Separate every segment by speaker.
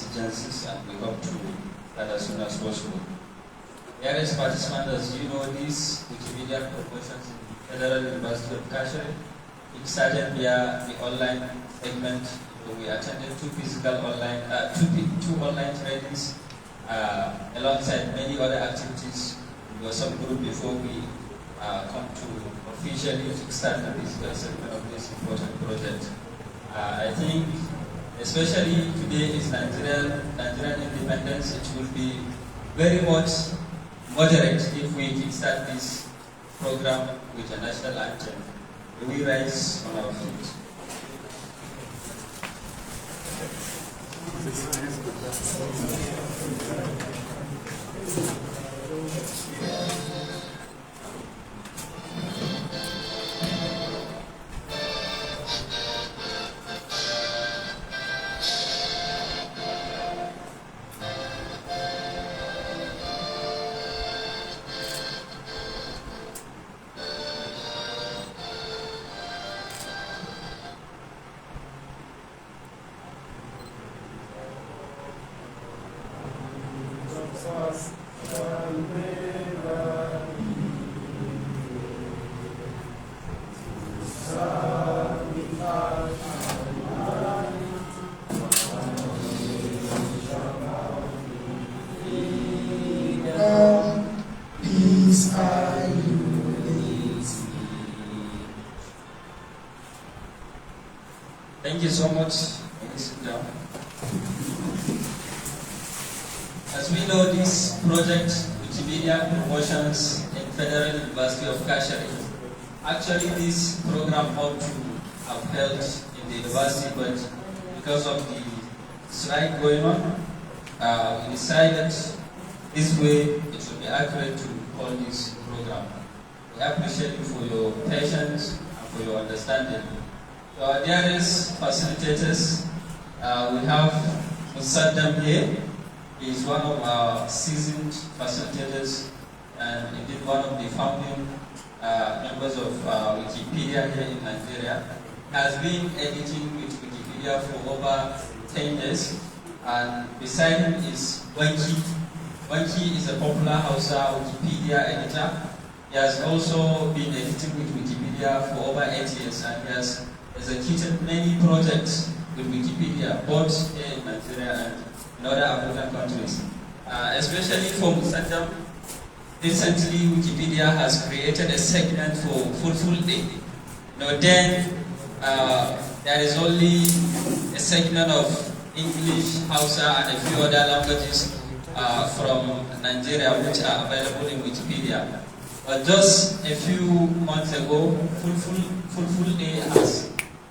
Speaker 1: exigencies, and we hope to start as soon as possible. Dearest participants, as you know, this Wikimedia promotions in the Federal University of Kashere. It started via the online segment. We attended two online trainings alongside many other activities. We were some group before we come to officially start the physical segment of this important project. I think, especially today is Nigerian independence, it will be very much moderate if we kickstart this program with a national anthem. We rise on our feet. Thank you so much, ladies and gentlemen. As we know, this project, Wikimedia Promotions in Federal University of Kashere, actually this program ought to have held in the university, but because of the strike going on, we decided this way it would be accurate to call this program. We appreciate you for your patience and for your understanding. To our dearest facilitators, we have Musaddam here. He is one of our seasoned facilitators and indeed one of the founding members of Wikipedia here in Nigeria. He has been editing with Wikipedia for over 10 years, and beside him is Wanki. Wanki is a popular Hausa Wikipedia editor. He has also been editing with Wikipedia for over 8 years, and he has executed many projects with Wikipedia, both here in Nigeria and in other African countries. Especially for Musaddam, recently Wikipedia has created a segment for Full Day. Then there is only a segment of English, Hausa, and a few other languages from Nigeria which are available in Wikipedia. But just a few months ago, Full Day has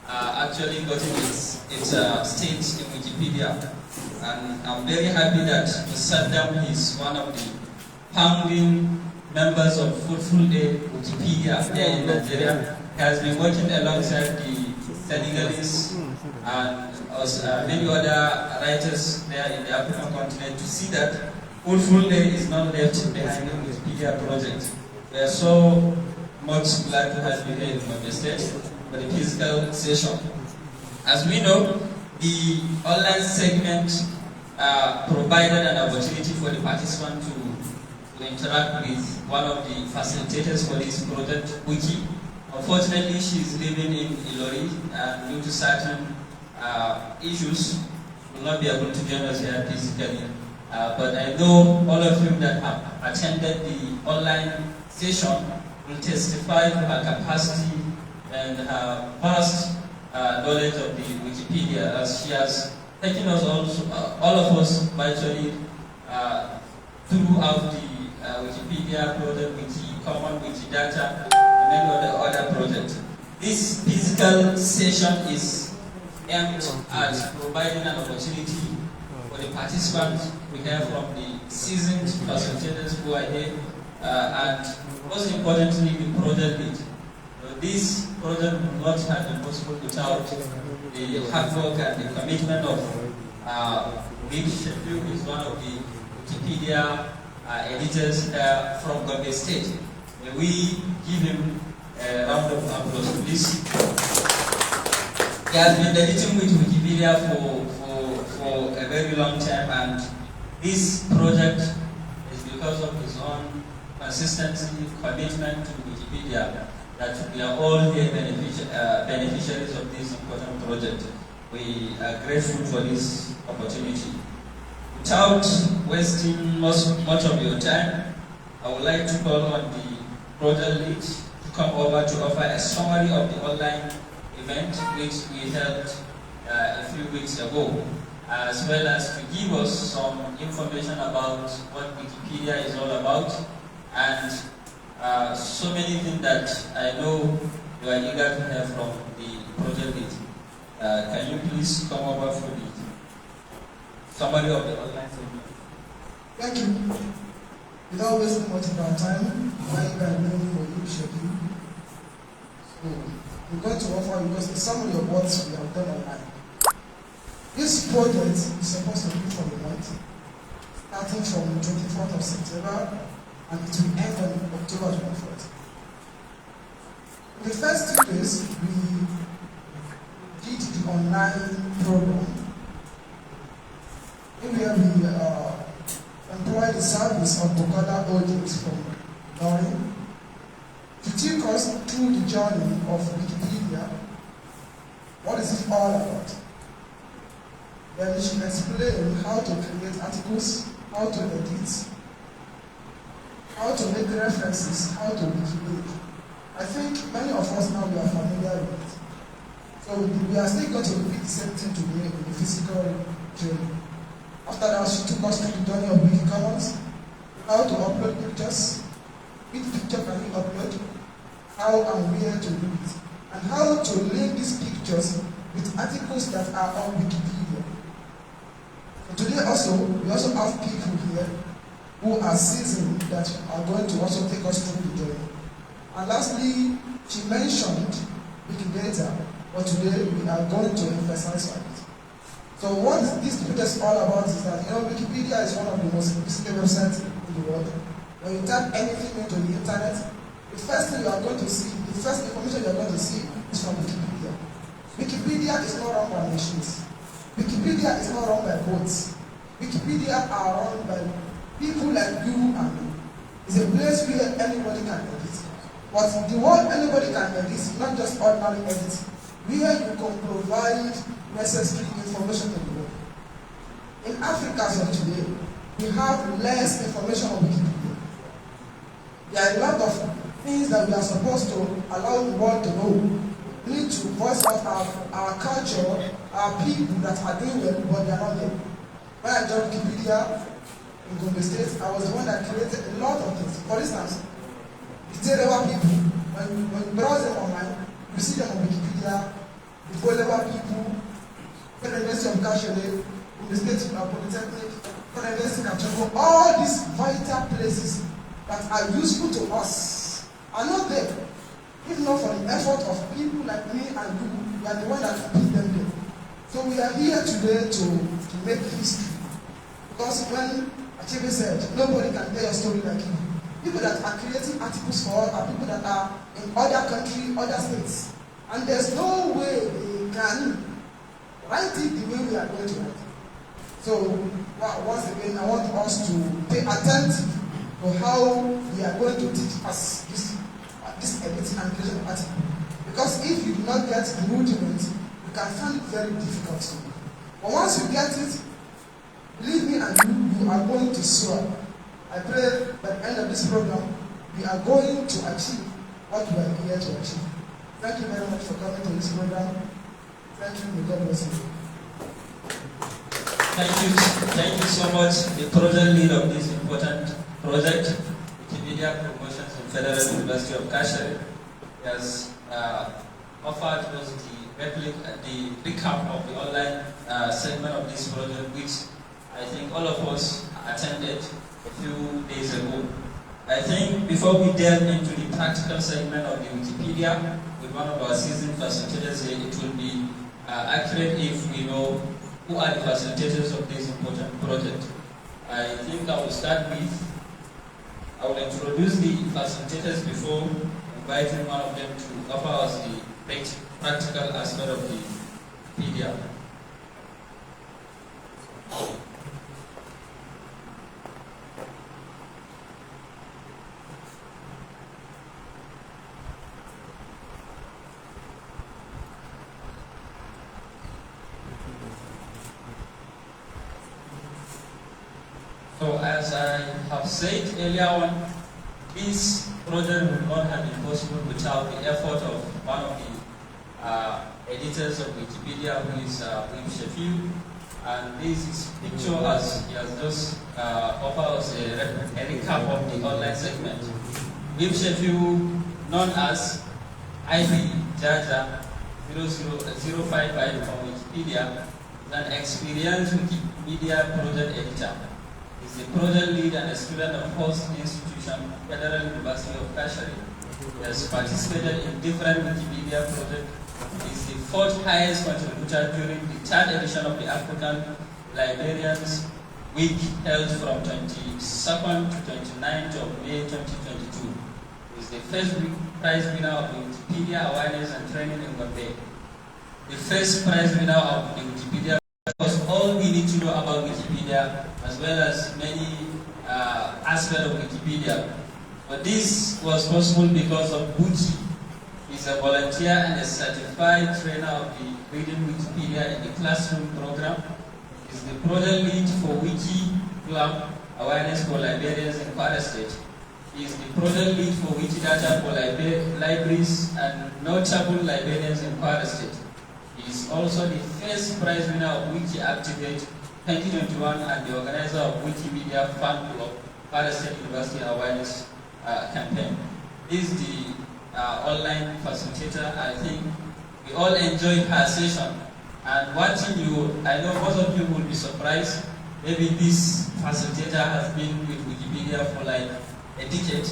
Speaker 1: actually gotten its stage in Wikipedia. And I'm very happy that Musaddam is one of the founding members of Full Day Wikipedia here in Nigeria. He has been working alongside the Senegalese and many other writers there in the African continent to see that Full Day is not left behind in the Wikipedia project. We are so much glad to have you here on the stage for the physical session. As we know, the online segment provided an opportunity for the participant to interact with one of the facilitators for this project, Wiki. Unfortunately, she is living in Ilori, and due to certain issues, will not be able to join us here physically. But I know all of you that have attended the online session will testify to her capacity and her vast knowledge of the Wikipedia, as she has taken us all of us virtually throughout the Wikipedia project, Common Wikidata, and many other projects. This physical session is aimed at providing an opportunity for the participants we have from the seasoned facilitators who are here, and most importantly, the project lead. This project would not have been possible without the hard work and the commitment of Big Shefu, who is one of the Wikipedia editors from Gombe State. May we give him a round of applause, please. He has been editing with Wikipedia for for a very long time, and this project is because of his own consistency, commitment to Wikipedia, that we are all here beneficiaries of this important project. We are grateful for this opportunity. Without wasting much of your time, I would like to call on the project lead to come over to offer a summary of the online event which we held a few weeks ago, as well as to give us some information about what Wikipedia is all about, and so many things that I know you are eager to hear from the project lead. Can you please come over for the summary of the online segment?
Speaker 2: Thank you. Without wasting much of our time, why you are doing for you schedule. So we're going to offer you just a summary of what we have done online. This project is supposed to be for the month, starting from the 24th of September, and it will end on October 24th. In the first 2 days, we did the online program, where we employed the service of Bukala Audits from Norway to take us through the journey of Wikipedia. What is it all about? Then we should explain how to create articles, how to edit, how to make references, how to Wikipedia. I think many of us now we are familiar with it. So we are still going to repeat the same thing today in the physical training. After that, she took us through the journey of Wikicommons, how to upload pictures, which picture can you upload, how and where to do it, and how to link these pictures with articles that are on Wikipedia. So today also, we also have people here who are seasoned that are going to also take us through the journey. And lastly, she mentioned Wikipedia, but today we are going to emphasize on it. So what this project is all about is that, Wikipedia is one of the most visited websites in the world. When you type anything into the internet, the first thing you are going to see, the first information you are going to see is from Wikipedia. Wikipedia is not run by machines. Wikipedia is not run by bots. Wikipedia are run by people like you and me. It's a place where anybody can edit. But the word anybody can edit is not just ordinary edit, where you can provide necessary information to the world. In Africa as of today, we have less information on Wikipedia. There are a lot of things that we are supposed to allow the world to know. We need to voice out our culture, our people that are doing well, but they are not there. When I joined Wikipedia in Gombe State, I was the one that created a lot of things. For instance, the Terewa people, when you browse them online, you see them on Wikipedia. The Bolewa people, the University of Kashere, the State Polytechnic, the University of Kachogo, all these vital places that are useful to us are not there. If not for the effort of people like me and you, we are the one that put them there. So we are here today to make history. Because when Achebe said, nobody can tell your story like you. People that are creating articles for us are people that are in other countries, other states. And there's no way they can write it the way we are going to write it. So, once again, I want us to pay attention to how they are going to teach us this editing and creation of article. Because if you do not get the rudiment, you can find it very difficult to do. But once you get it, believe me and you are going to soar. I pray by the end of this program, we are going to achieve what we are here to achieve. Thank you very much for coming to this program. Thank you. May God bless you.
Speaker 1: Thank you so much, the project lead of this important project, Wikimedia Promotions in Federal University of Kashere. He has offered us the recap of the online segment of this project, which I think all of us attended a few days ago. I think before we delve into the practical segment of the Wikipedia with one of our seasoned facilitators here, it will be accurate if we know who are the facilitators of this important project. I think I will start with, I will introduce the facilitators before inviting one of them to offer us the practical aspect of the Wikipedia. So as I have said earlier on, this project would not have been possible without the effort of one of the editors of Wikipedia, who is Sheffield. And this is picture as he has just offered us a recap of the online segment. Sheffield, known as IB Jaja 00055 from Wikipedia, is an experienced Wikimedia project editor. He is the project lead and a student of host institution, Federal University of Kashere. He has participated in different Wikimedia projects. He is the fourth highest contributor during the third edition of the African Librarians Week held from 22nd to 29th of May 2022. He is the first prize winner of the Wikipedia Awareness and Training in Gombe. The first prize winner of the Wikipedia was all we need to know about Wikipedia, as well as many aspects of Wikipedia. But this was possible because of Buki. He's a volunteer and a certified trainer of the Reading Wikipedia in the classroom program. He's the project lead for Wiki Club Awareness for Librarians in Kwara State. He is the project lead for Wikidata for libraries and notable librarians in Kwara State. He is also the first prize winner of Wiki Activate 2021 and the organizer of Wikimedia Fan Club Kwara State University Awareness campaign. This is the online facilitator. I think we all enjoyed her session. And one thing I know most of you will be surprised, maybe this facilitator has been with Wikipedia for like a decade.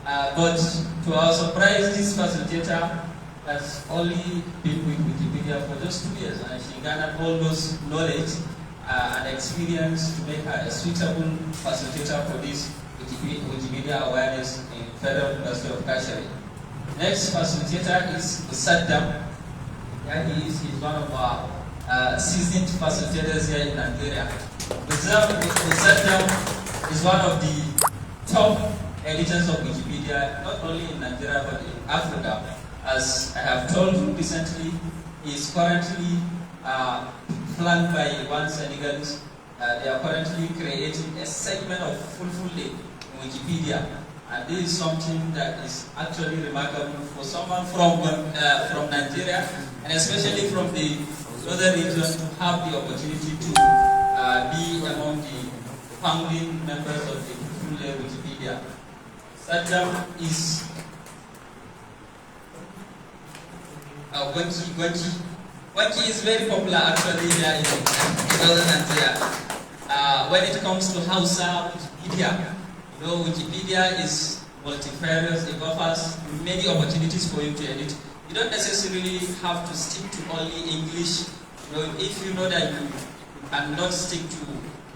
Speaker 1: But to our surprise, this facilitator has only been with Wikipedia for just 2 years, and she gathered all those knowledge and experience to make her a suitable facilitator for this Wikimedia awareness in Federal University of Kashere. Next facilitator is Musaddam. Yeah, he's one of our seasoned facilitators here in Nigeria. Musaddam is one of the top editors of Wikipedia, not only in Nigeria but in Africa. As I have told you recently, he is currently flanked by one Senegalese. They are currently creating a segment of full day in Wikipedia. And this is something that is actually remarkable for someone from Nigeria, and especially from the northern region, to have the opportunity to be among the founding members of the full Wikipedia. Saddam is Wiki is very popular actually here in northern Nigeria. When it comes to Hausa Wikipedia, you know, Wikipedia is multifarious. It offers many opportunities for you to edit. You don't necessarily have to stick to only English. You know, if you know that you cannot stick to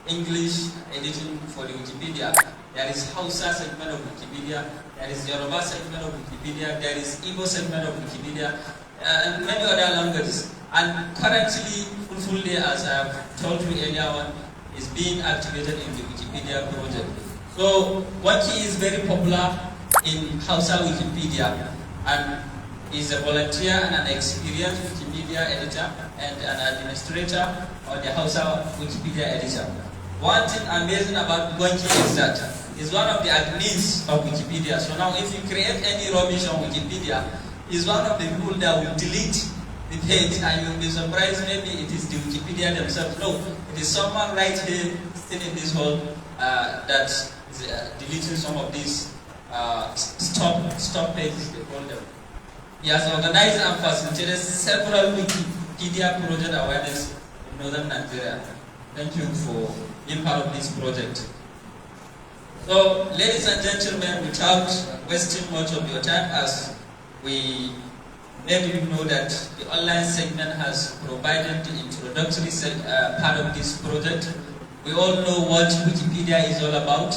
Speaker 1: English editing for the Wikipedia, there is Hausa segment of Wikipedia, there is Yoruba segment of Wikipedia, there is Igbo segment of Wikipedia, and many other languages. And currently, Full Day, as I have told you earlier on, is being activated in the Wikipedia project. So, Wiki is very popular in Hausa Wikipedia, and is a volunteer and an experienced Wikimedia editor and an administrator on the Hausa Wikipedia editor. One thing amazing about Wiki is that he's one of the admins of Wikipedia. So now, if you create any rubbish on Wikipedia, he's one of the people that will delete the page, and you'll be surprised maybe it is the Wikipedia themselves. No, it is someone right here sitting in this hall that is deleting some of these stop pages, they call them. He has organized and facilitated several Wikipedia project awareness in northern Nigeria. Thank you for being part of this project. So, ladies and gentlemen, without wasting much of your time, as we let you know that the online segment has provided the introductory part of this project. We all know what Wikipedia is all about,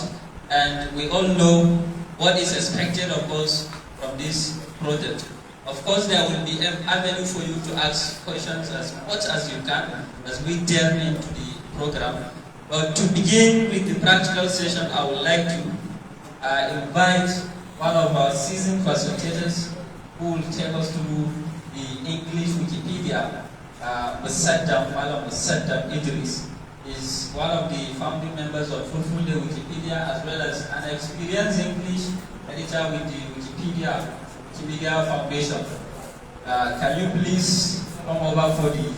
Speaker 1: and we all know what is expected of us from this project. Of course, there will be an avenue for you to ask questions as much as you can as we delve into the program. But to begin with the practical session, I would like to invite one of our seasoned facilitators who will take us through the English Wikipedia, Musaddam Idriss. is one of the founding members of Fulful the Wikipedia, as well as an experienced English editor with the Wikimedia Foundation. Can you please come over for the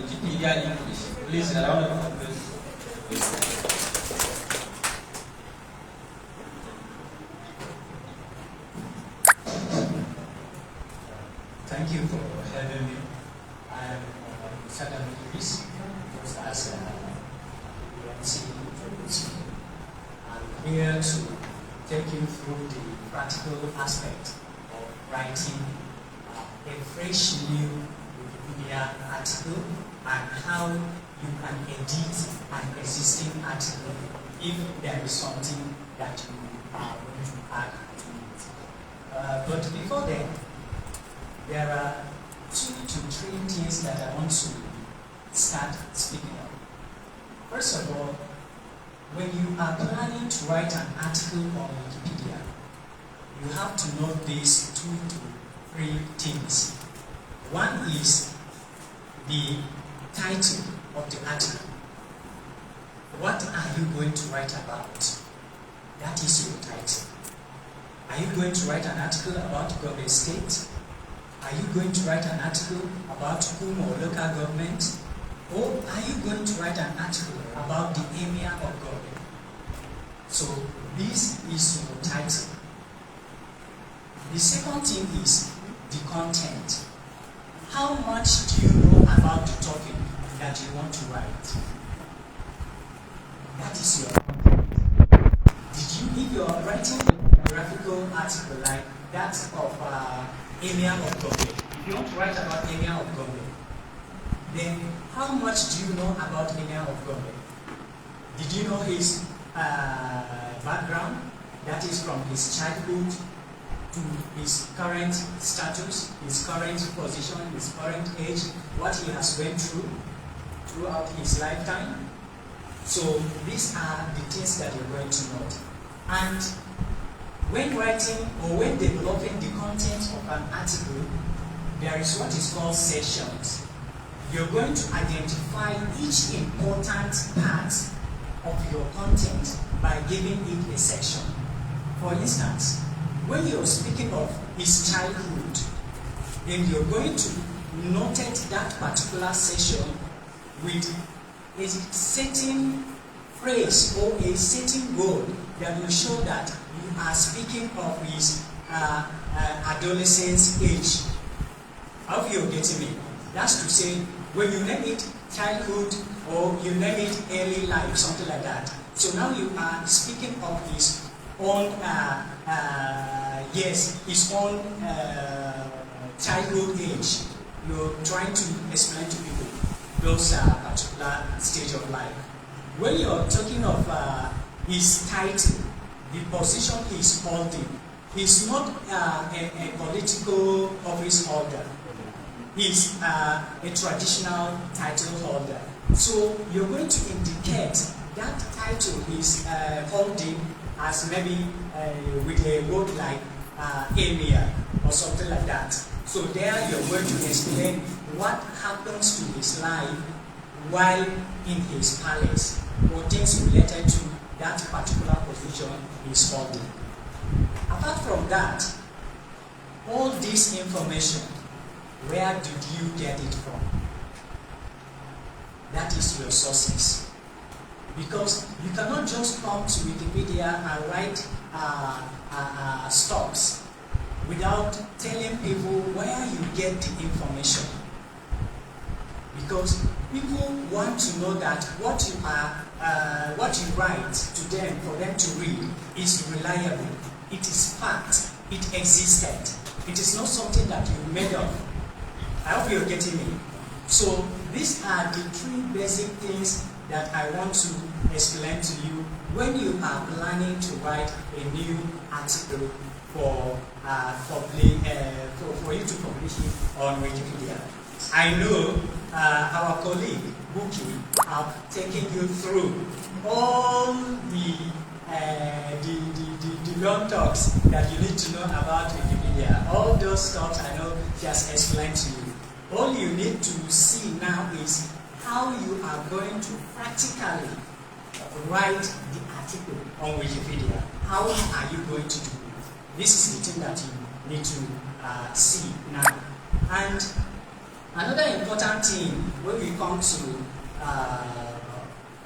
Speaker 1: Wikipedia English? Please, a round of applause.
Speaker 3: Thank you for having me. I am Musaddam Idriss Musa as a I'm here to take you through the practical aspect of writing a fresh new Wikipedia article and how you can edit an existing article if there is something that you are going to add to it. But before then, there are 2 to 3 things that I want to start speaking of. First of all, when you are planning to write an article on Wikipedia, you have to know these 2 to 3 things. One is the title of the article. What are you going to write about? That is your title. Are you going to write an article about Gombe State? Are you going to write an article about Kum or local government? Or are you going to write an article about the Emir of Gombe? So this is your title. The second thing is the content. How much do you know about the topic that you want to write? That is your content. If you are writing a graphical article like that of Emir of Gombe, if you want to write about Emir of Gombe, then how much do you know about Emir of Gombe? Did you know his background? That is from his childhood to his current status, his current position, his current age, what he has went through throughout his lifetime. So these are the things that you're going to note. And when writing or when developing the content of an article, there is what is called sections. You're going to identify each important part of your content by giving it a section. For instance, when you're speaking of his childhood, then you're going to notate that particular section with a certain phrase or a certain word that will show that you are speaking of his adolescence age. I hope you're getting me. That's to say, when you name it childhood or you name it early life, something like that. So now you are speaking of his own, his own childhood age. You're trying to explain to people those particular stage of life. When you're talking of his title, the position he's holding, he's not a political office holder. He's a traditional title holder. So you're going to indicate that title he's holding as maybe with a word like Emir or something like that. So there you're going to explain what happens to his life while in his palace, or things related to that particular position he's holding. Apart from that, all this information, where did you get it from? That is your sources. Because you cannot just come to Wikipedia and write stocks without telling people where you get the information. Because people want to know that what you write to them for them to read is reliable. It is fact. It existed. It is not something that you made up. I hope you're getting me. So these are the 3 basic things that I want to explain to you when you are planning to write a new article for you to publish it on Wikipedia. I know our colleague Buki have taken you through all the long talks that you need to know about Wikipedia. All those stuff I know she has explained to you. All you need to see now is how how you are going to practically write the article on Wikipedia. How are you going to do it? This is the thing that you need to see now. And another important thing when we come to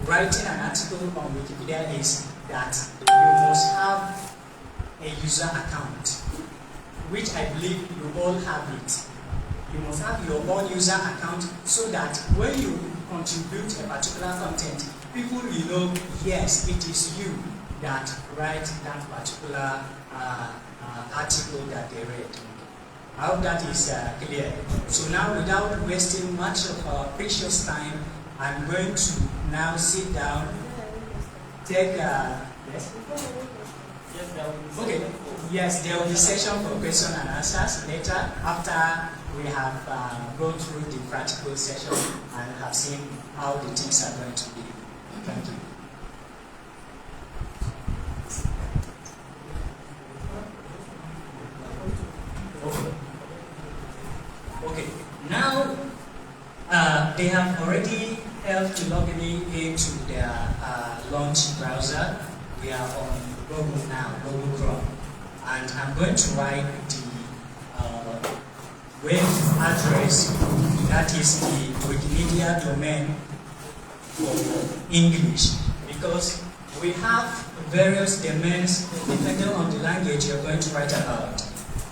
Speaker 3: writing an article on Wikipedia is that you must have a user account, which I believe you all have it. You must have your own user account so that when you contribute a particular content, people will know, yes, it is you that write that particular article that they read. I hope that is clear. So now, without wasting much of our precious time, I'm going to now sit down, take yes? Okay. Yes, there will be session for question and answers later after we have gone through the practical session and have seen how the things are going to be. Thank you. Okay. Now they have already helped to log me into their launch browser. We are on Google now, Google Chrome. And I'm going to write the web address, that is the Wikimedia domain for English, because we have various domains depending on the language you're going to write about.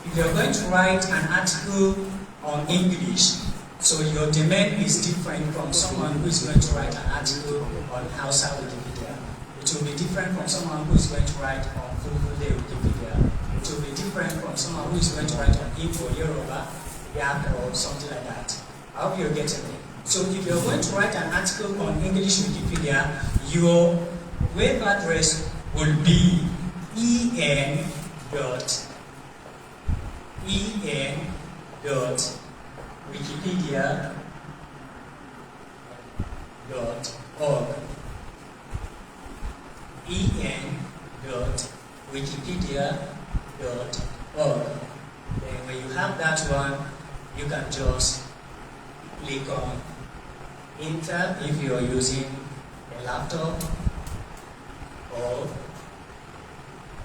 Speaker 3: If you're going to write an article on English, so your domain is different from someone who is going to write an article on Hausa Wikipedia. It will be different from someone who is going to write on Fulfulde Wikipedia. It will be different from someone who is going to write on Igbo, Yoruba, Yak, or something like that. I hope you're getting it. So if you're going to write an article on English Wikipedia, your web address will be en.wikipedia.org. en.wikipedia.org. Then when you have that one, you can just click on enter if you're using a laptop, or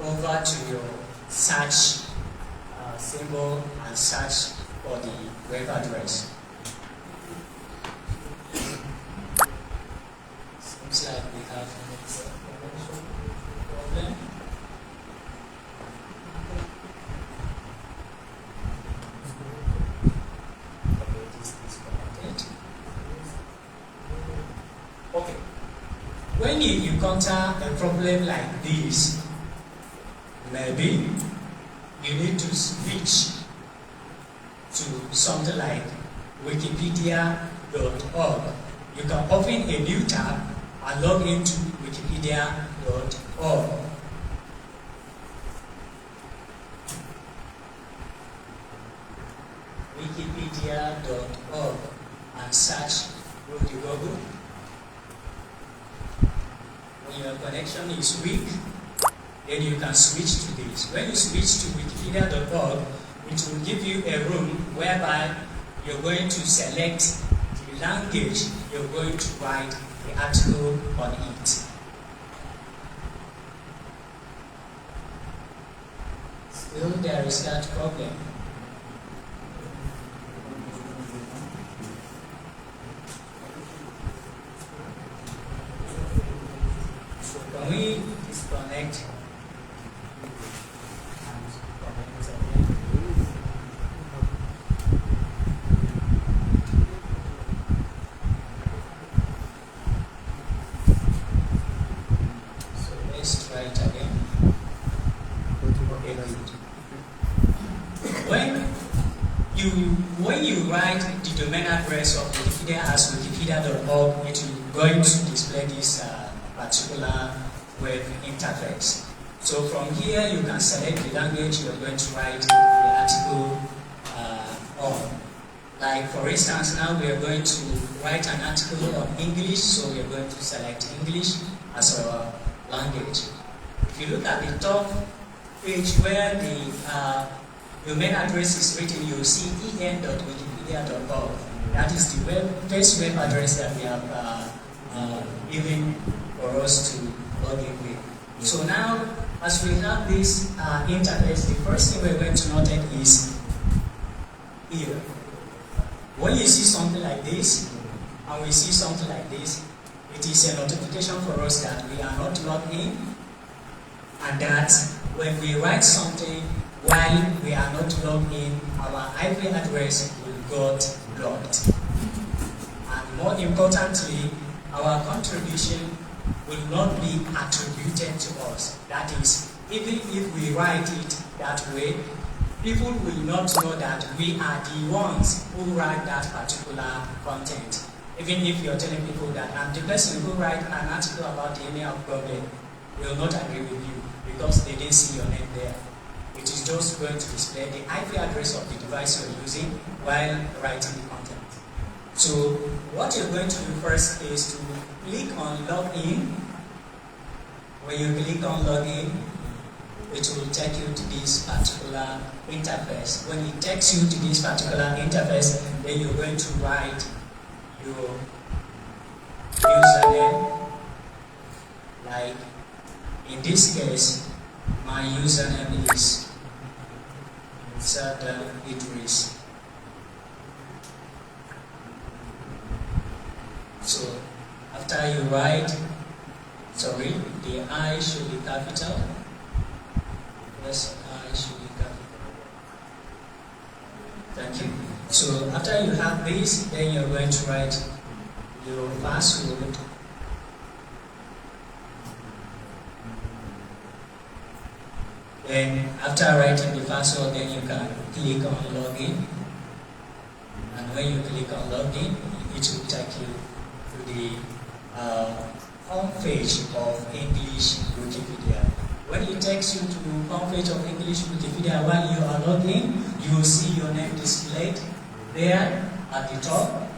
Speaker 3: over to your search symbol and search for the web address. Seems like we have a problem. Okay. When you encounter a problem like this, maybe you need to switch to something like wikipedia.org. You can open a new tab and log into wikipedia.org. Wikipedia.org and search go to Google. When your connection is weak, then you can switch to this. When you switch to wikipedia.org, it will give you a room whereby you're going to select the language you're going to write the article on it. Still, there is that problem. So can we disconnect? When you write the domain address of Wikipedia as wikipedia.org, it will going to display this particular web interface. So from here, you can select the language you are going to write the article on. Like for instance, now we are going to write an article on English, so we are going to select English as our language. If you look at the top page where the domain address is written, you'll see en.wikipedia.org. That is the first web address that we have given for us to log in with. So now, as we have this interface, the first thing we're going to notice is here. When you see something like this, and we see something like this, it is a notification for us that we are not logged in, and that when we write something while we are not logged in, our IP address will got blocked. And more importantly, our contribution will not be attributed to us. That is, even if we write it that way, people will not know that we are the ones who write that particular content. Even if you're telling people that I'm the person who write an article about the area of government, they will not agree with you because they didn't see your name there. It is just going to display the IP address of the device you're using while writing the content. So what you're going to do first is to click on login. When you click on login, it will take you to this particular interface. When it takes you to this particular interface, then you're going to write your username. Like in this case, my username is Musaddam Idriss. So after you write, the I should be capital. Yes, I should be capital. Thank you. So after you have this, then you're going to write your password. Then after writing the password, then you can click on login. And when you click on login, it will take you to the home page of English Wikipedia. When it takes you to the home page of English Wikipedia, while you are logged in, you will see your name displayed there at the top,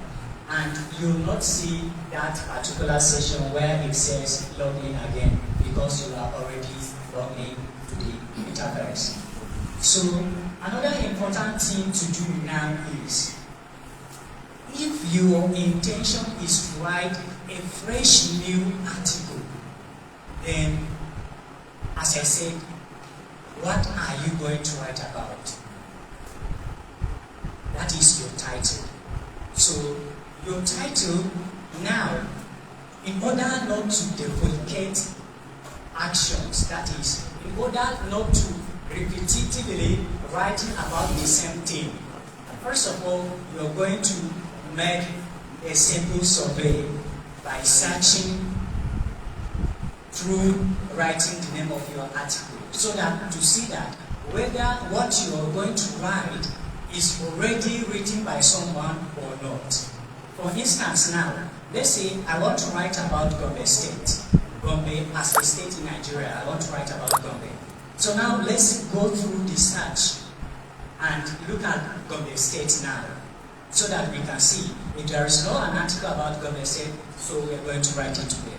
Speaker 3: and you will not see that particular section where it says login again because you are already logged in to the interface. So another important thing to do now is, if your intention is to write a fresh new article, then as I said, what are you going to write about? That is your title. So your title now, in order not to duplicate actions, that is, in order not to repetitively writing about the same thing, first of all, you are going to make a simple survey by searching through writing the name of your article, so that to see that whether what you are going to write is already written by someone or not. For instance now, let's say I want to write about Gombe State. Gombe as a state in Nigeria, I want to write about Gombe. So now let's go through the search and look at Gombe State now, so that we can see if there is no an article about Gombe State, so we are going to write it today.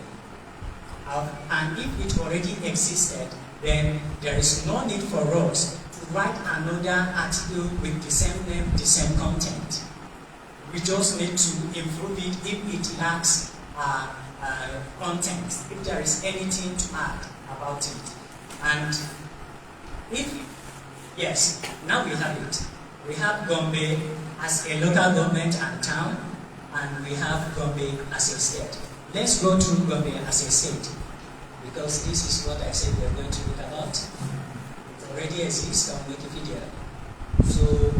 Speaker 3: And if it already existed, then there is no need for us to write another article with the same name, the same content. We just need to improve it if it lacks content, if there is anything to add about it. And yes, now we have it. We have Gombe as a local government and town, and we have Gombe as a state. Let's go to Gombe as a state, because this is what I said we are going to look about. It already exists on Wikipedia. So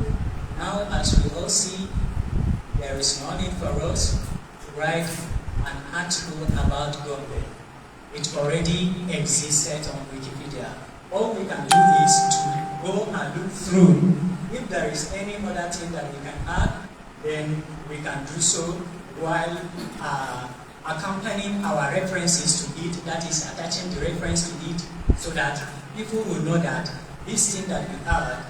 Speaker 3: now, as we all see, there is no need for us to write an article about Gombe. It already existed on Wikipedia. All we can do is to go and look through. If there is any other thing that we can add, then we can do so while accompanying our references to it, that is attaching the reference to it, so that people will know that this thing that we add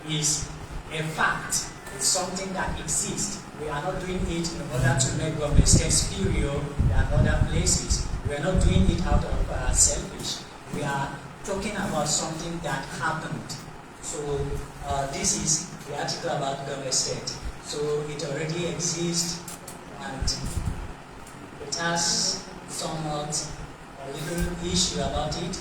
Speaker 3: is a fact, it's something that exists. We are not doing it in order to make Gombe State superior than other places. We are not doing it out of selfish. We are talking about something that happened. So this is the article about Gombe State. So it already exists, and it has somewhat a little issue about it.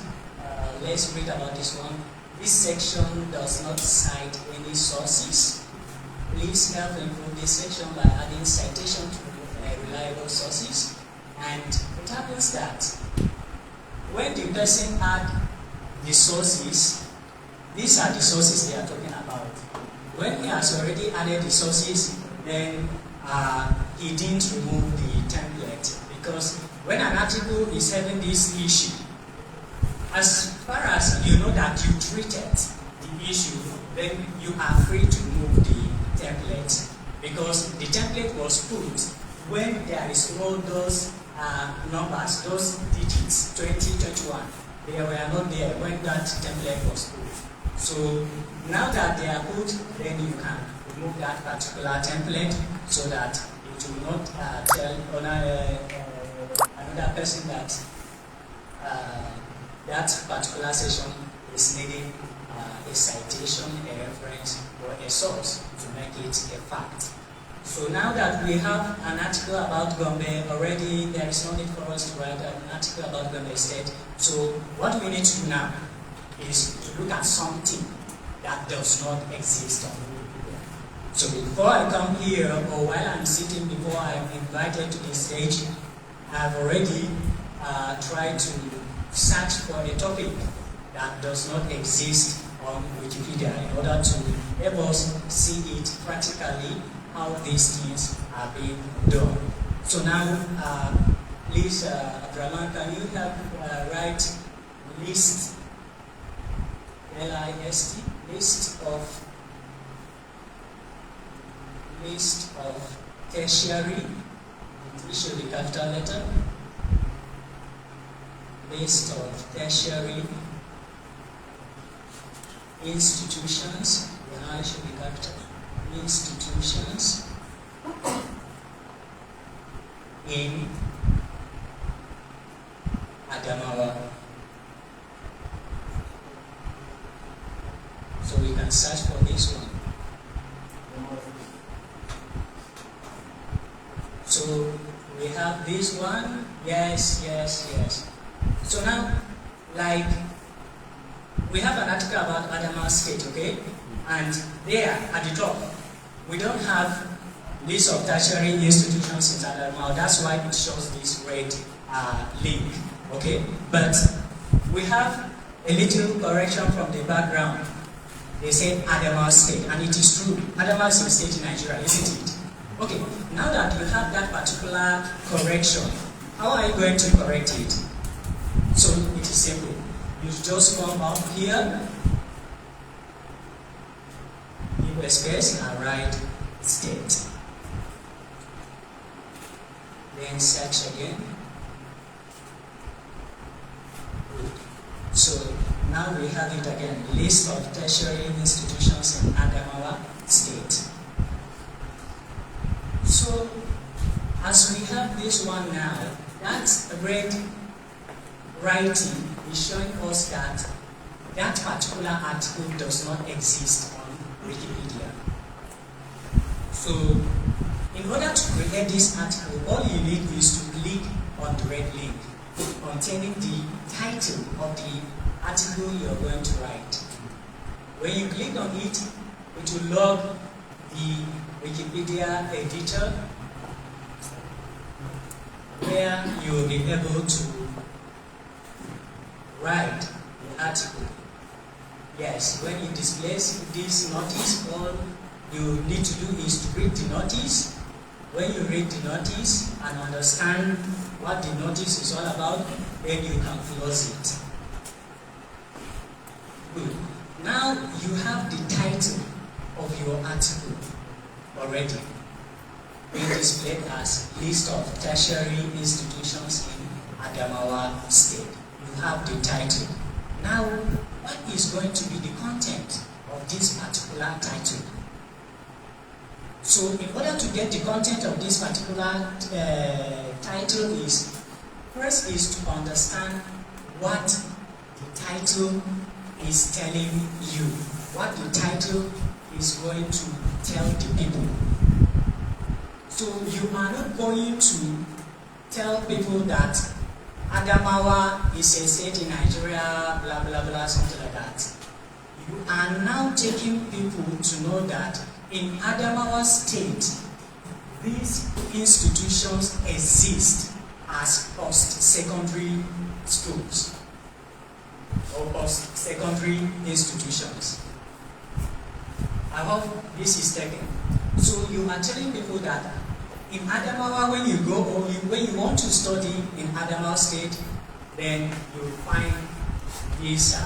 Speaker 3: Let's read about this one. This section does not cite any sources. Please help improve this section by adding citation to reliable sources. And it happens that when the person add the sources, these are the sources they are talking about. When he has already added the sources, then he didn't remove the template, because when an article is having this issue, as far as you know that you treated the issue, then you are free to remove the template, because the template was put when there is all those numbers, those digits, 2021. They were not there when that template was put. So now that they are put, then you can remove that particular template so that it will not tell another person that that particular section is needing a citation, a reference, or a source to make it a fact. So now that we have an article about Gombe already, there is no need for us to write an article about Gombe State. So what we need to do now is to look at something that does not exist on Wikipedia. So before I come here, or while I'm sitting, before I'm invited to the stage, I've already tried to search for a topic that does not exist on Wikipedia in order to help us see it practically, how these things are being done. So now, please, Abdraman, can you help write list, L-I-S-T, list of tertiary, it should be capital letter, list of tertiary institutions, it should be capital, institutions in Adamawa. So we can search for this one. So we have this one. Yes. So now, like, we have an article about Adamawa State, okay? And there at the top, we don't have list of tertiary institutions in Adamawa. That's why it shows this red link, okay? But we have a little correction from the background. They said Adamawa State, and it is true. Adamawa is a state in Nigeria, isn't it? Okay, now that you have that particular correction, how are you going to correct it? So it is simple. You just come up here, give a space and write state. Then search again. Good. So now we have it again. List of tertiary institutions in Adamawa State. So as we have this one now, that red writing is showing us that that particular article does not exist on Wikipedia. So in order to create this article, all you need is to click on the red link containing the title of the article you are going to write. When you click on it, it will log the Wikipedia editor, where you will be able to write the article. Yes, when it displays this notice, all you need to do is to read the notice. When you read the notice and understand what the notice is all about, then you can close it. Good. Now you have the title of your article already being displayed as list of tertiary institutions in Adamawa State. You have the title. Now, what is going to be the content of this particular title? So, in order to get the content of this particular title is, first is to understand what the title is telling you, what the title is going to tell the people. So you are not going to tell people that Adamawa is a state in Nigeria, blah blah blah, something like that. You are now taking people to know that in Adamawa state, these institutions exist as post-secondary schools or post-secondary institutions. I hope this is taken. So you are telling people that in Adamawa, when you go or when you want to study in Adamawa state, then you will find these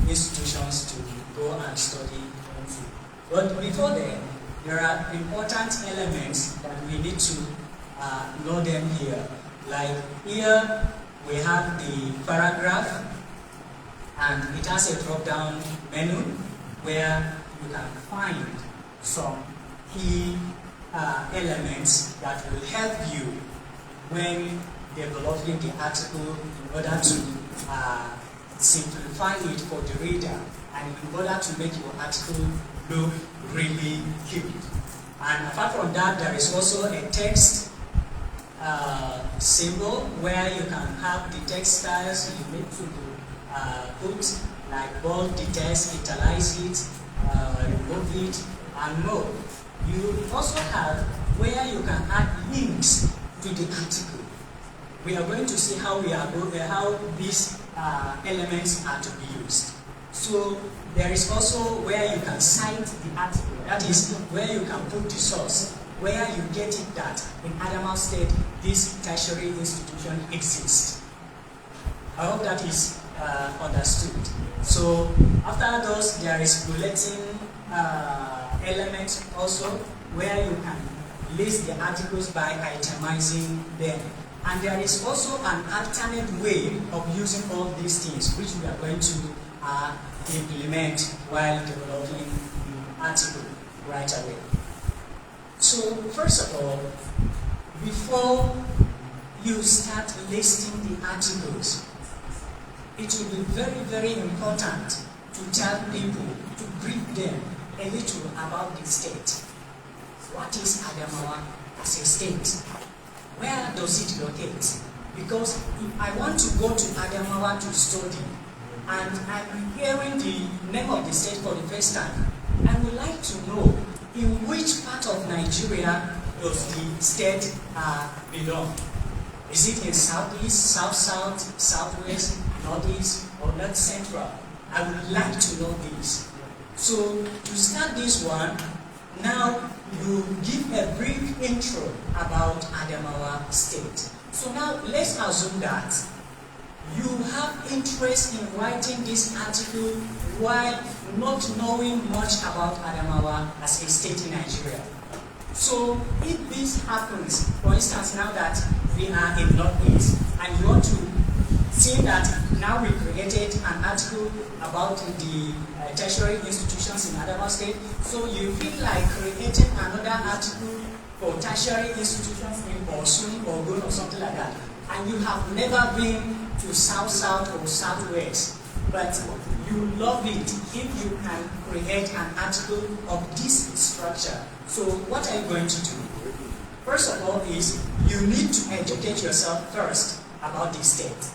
Speaker 3: institutions to go and study into. But before then, there are important elements that we need to know them here. Like here, we have the paragraph, and it has a drop-down menu where you can find some key elements that will help you when developing the article in order to simplify it for the reader and in order to make your article look really cute. And apart from that, there is also a text symbol where you can have the text styles you need to put, like bold the text, italize it, remove it, and more. You also have where you can add links to the article. We are going to see how these elements are to be used. So there is also where you can cite the article. That is where you can put the source, where you get it that in Adamawa State this tertiary institution exists. I hope that is understood. So after those, there is bulletin element also where you can list the articles by itemizing them. And there is also an alternate way of using all these things which we are going to implement while developing the article right away. So first of all, before you start listing the articles, it will be very, very important to tell people, to brief them a little about the state. What is Adamawa as a state? Where does it locate? Because if I want to go to Adamawa to study, and I'm hearing the name of the state for the first time, I would like to know in which part of Nigeria does the state belong? Is it in southeast, south-south, southwest, northeast, or north central? I would like to know this. So to start this one, now you give a brief intro about Adamawa State. So now let's assume that you have interest in writing this article while not knowing much about Adamawa as a state in Nigeria. So if this happens, for instance, now that we are in Northeast and you want to see that now we created an article about the tertiary institutions in Adamawa State, so you feel like creating another article for tertiary institutions in Osun or Ogun or something like that, and you have never been to South-South or Southwest, but you love it if you can create an article of this structure. So what are you going to do? First of all is you need to educate yourself first about the state.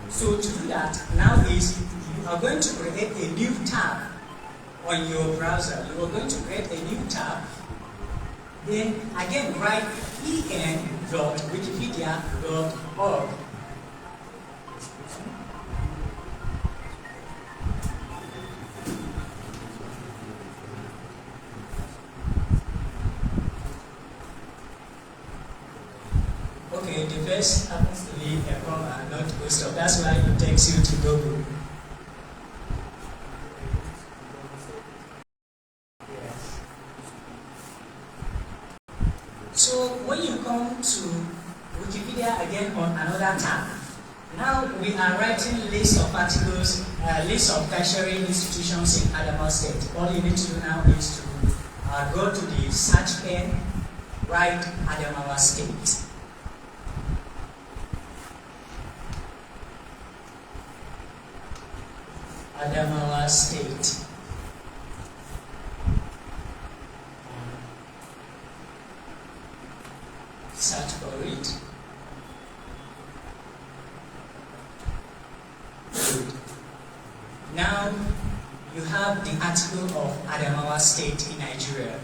Speaker 3: So to do that, now is you are going to create a new tab on your browser. You are going to create a new tab. Then again write en.wikipedia.org. Okay, the first happens to be a comma, not full stop. That's why it takes you to Google. Yes. So when you come to Wikipedia again on another tab, now we are writing list of articles, list of tertiary institutions in Adamawa State. All you need to do now is to go to the search pane, write Adamawa State. Adamawa State. Now, you have the article of Adamawa State in Nigeria,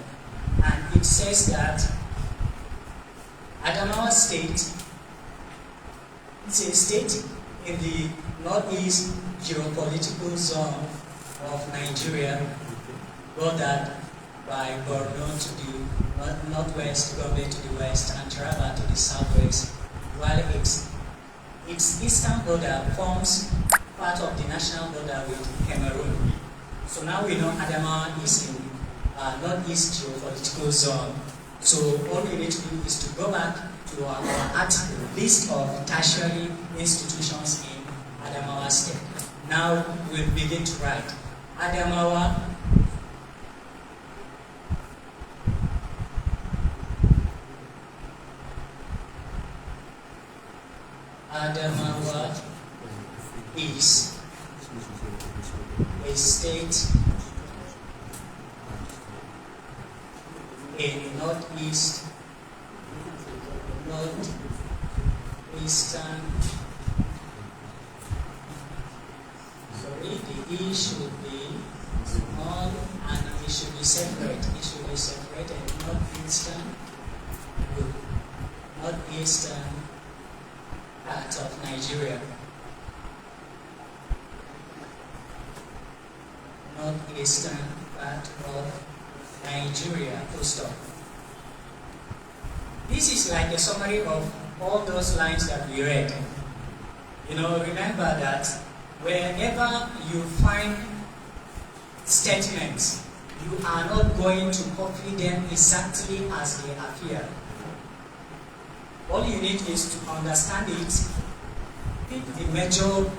Speaker 3: and it says that Adamawa State is a state in the northeast geopolitical zone of Nigeria, bordered by Borno to the northwest, Gombe to the west, and Taraba to the southwest, while its eastern border forms part of the national border with Cameroon. So now we know Adamawa is in northeast geopolitical zone. So all we need to do is to go back to our article, list of tertiary institutions in Adamawa State. Now we'll begin to write. Adamawa is a state in northeastern the E should be small and it should be separate. It should be separated. Northeastern part of Nigeria. Northeastern part of Nigeria, full stop. This is like a summary of all those lines that we read. You know, remember that wherever you find statements, you are not going to copy them exactly as they appear. All you need is to understand it, pick the major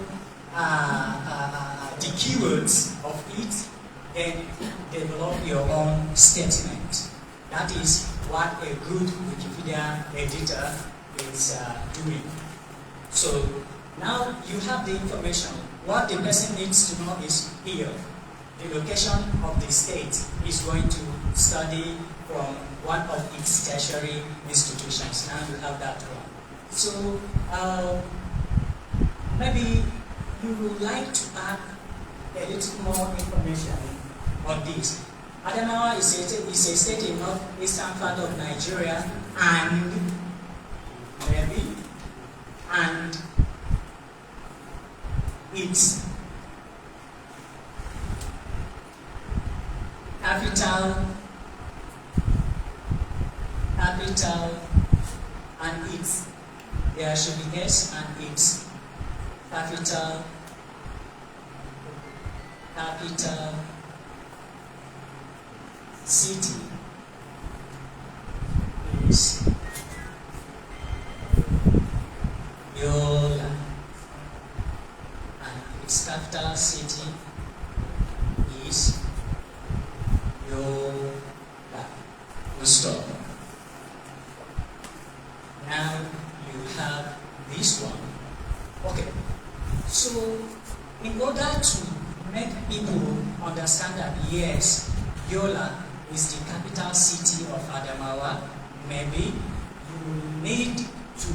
Speaker 3: the keywords of it, then develop your own statement. That is what a good Wikipedia editor is doing. So now you have the information. What the person needs to know is here. The location of the state is going to study from one of its tertiary institutions. Now you have that one. So maybe you would like to add a little more information on this. Adamawa is a state in northeastern part of Nigeria, and its capital, and its, there should be S, and its capital city is Yola, and its capital city is Yola. We'll stop. Now you have this one. Okay, so in order to make people understand that yes, Yola is the capital city of Adamawa, maybe you need to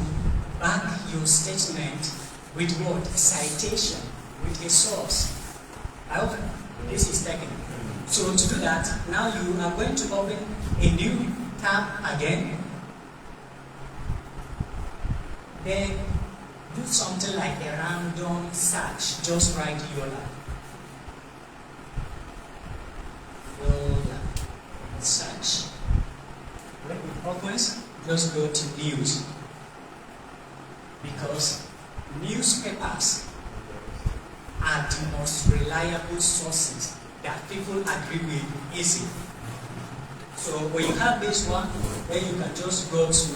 Speaker 3: back your statement with what? Citation, with a source. I hope this is taken. So to do that, now you are going to open a new tab again. Then do something like a random search. Just write Yola. Search. When it opens, just go to news, because newspapers are the most reliable sources that people agree with easily. So when you have this one, then you can just go to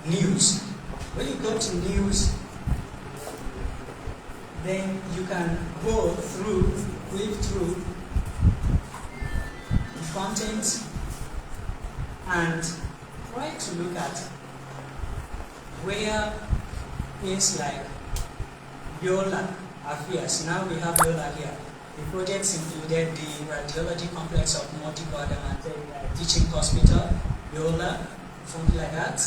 Speaker 3: news. When you go to news, then you can go through, flip through the content and try to look at where things like Yola appears. Now we have Yola here. The projects included the radiology complex of multi-quadrant teaching hospital, Yola, something like that.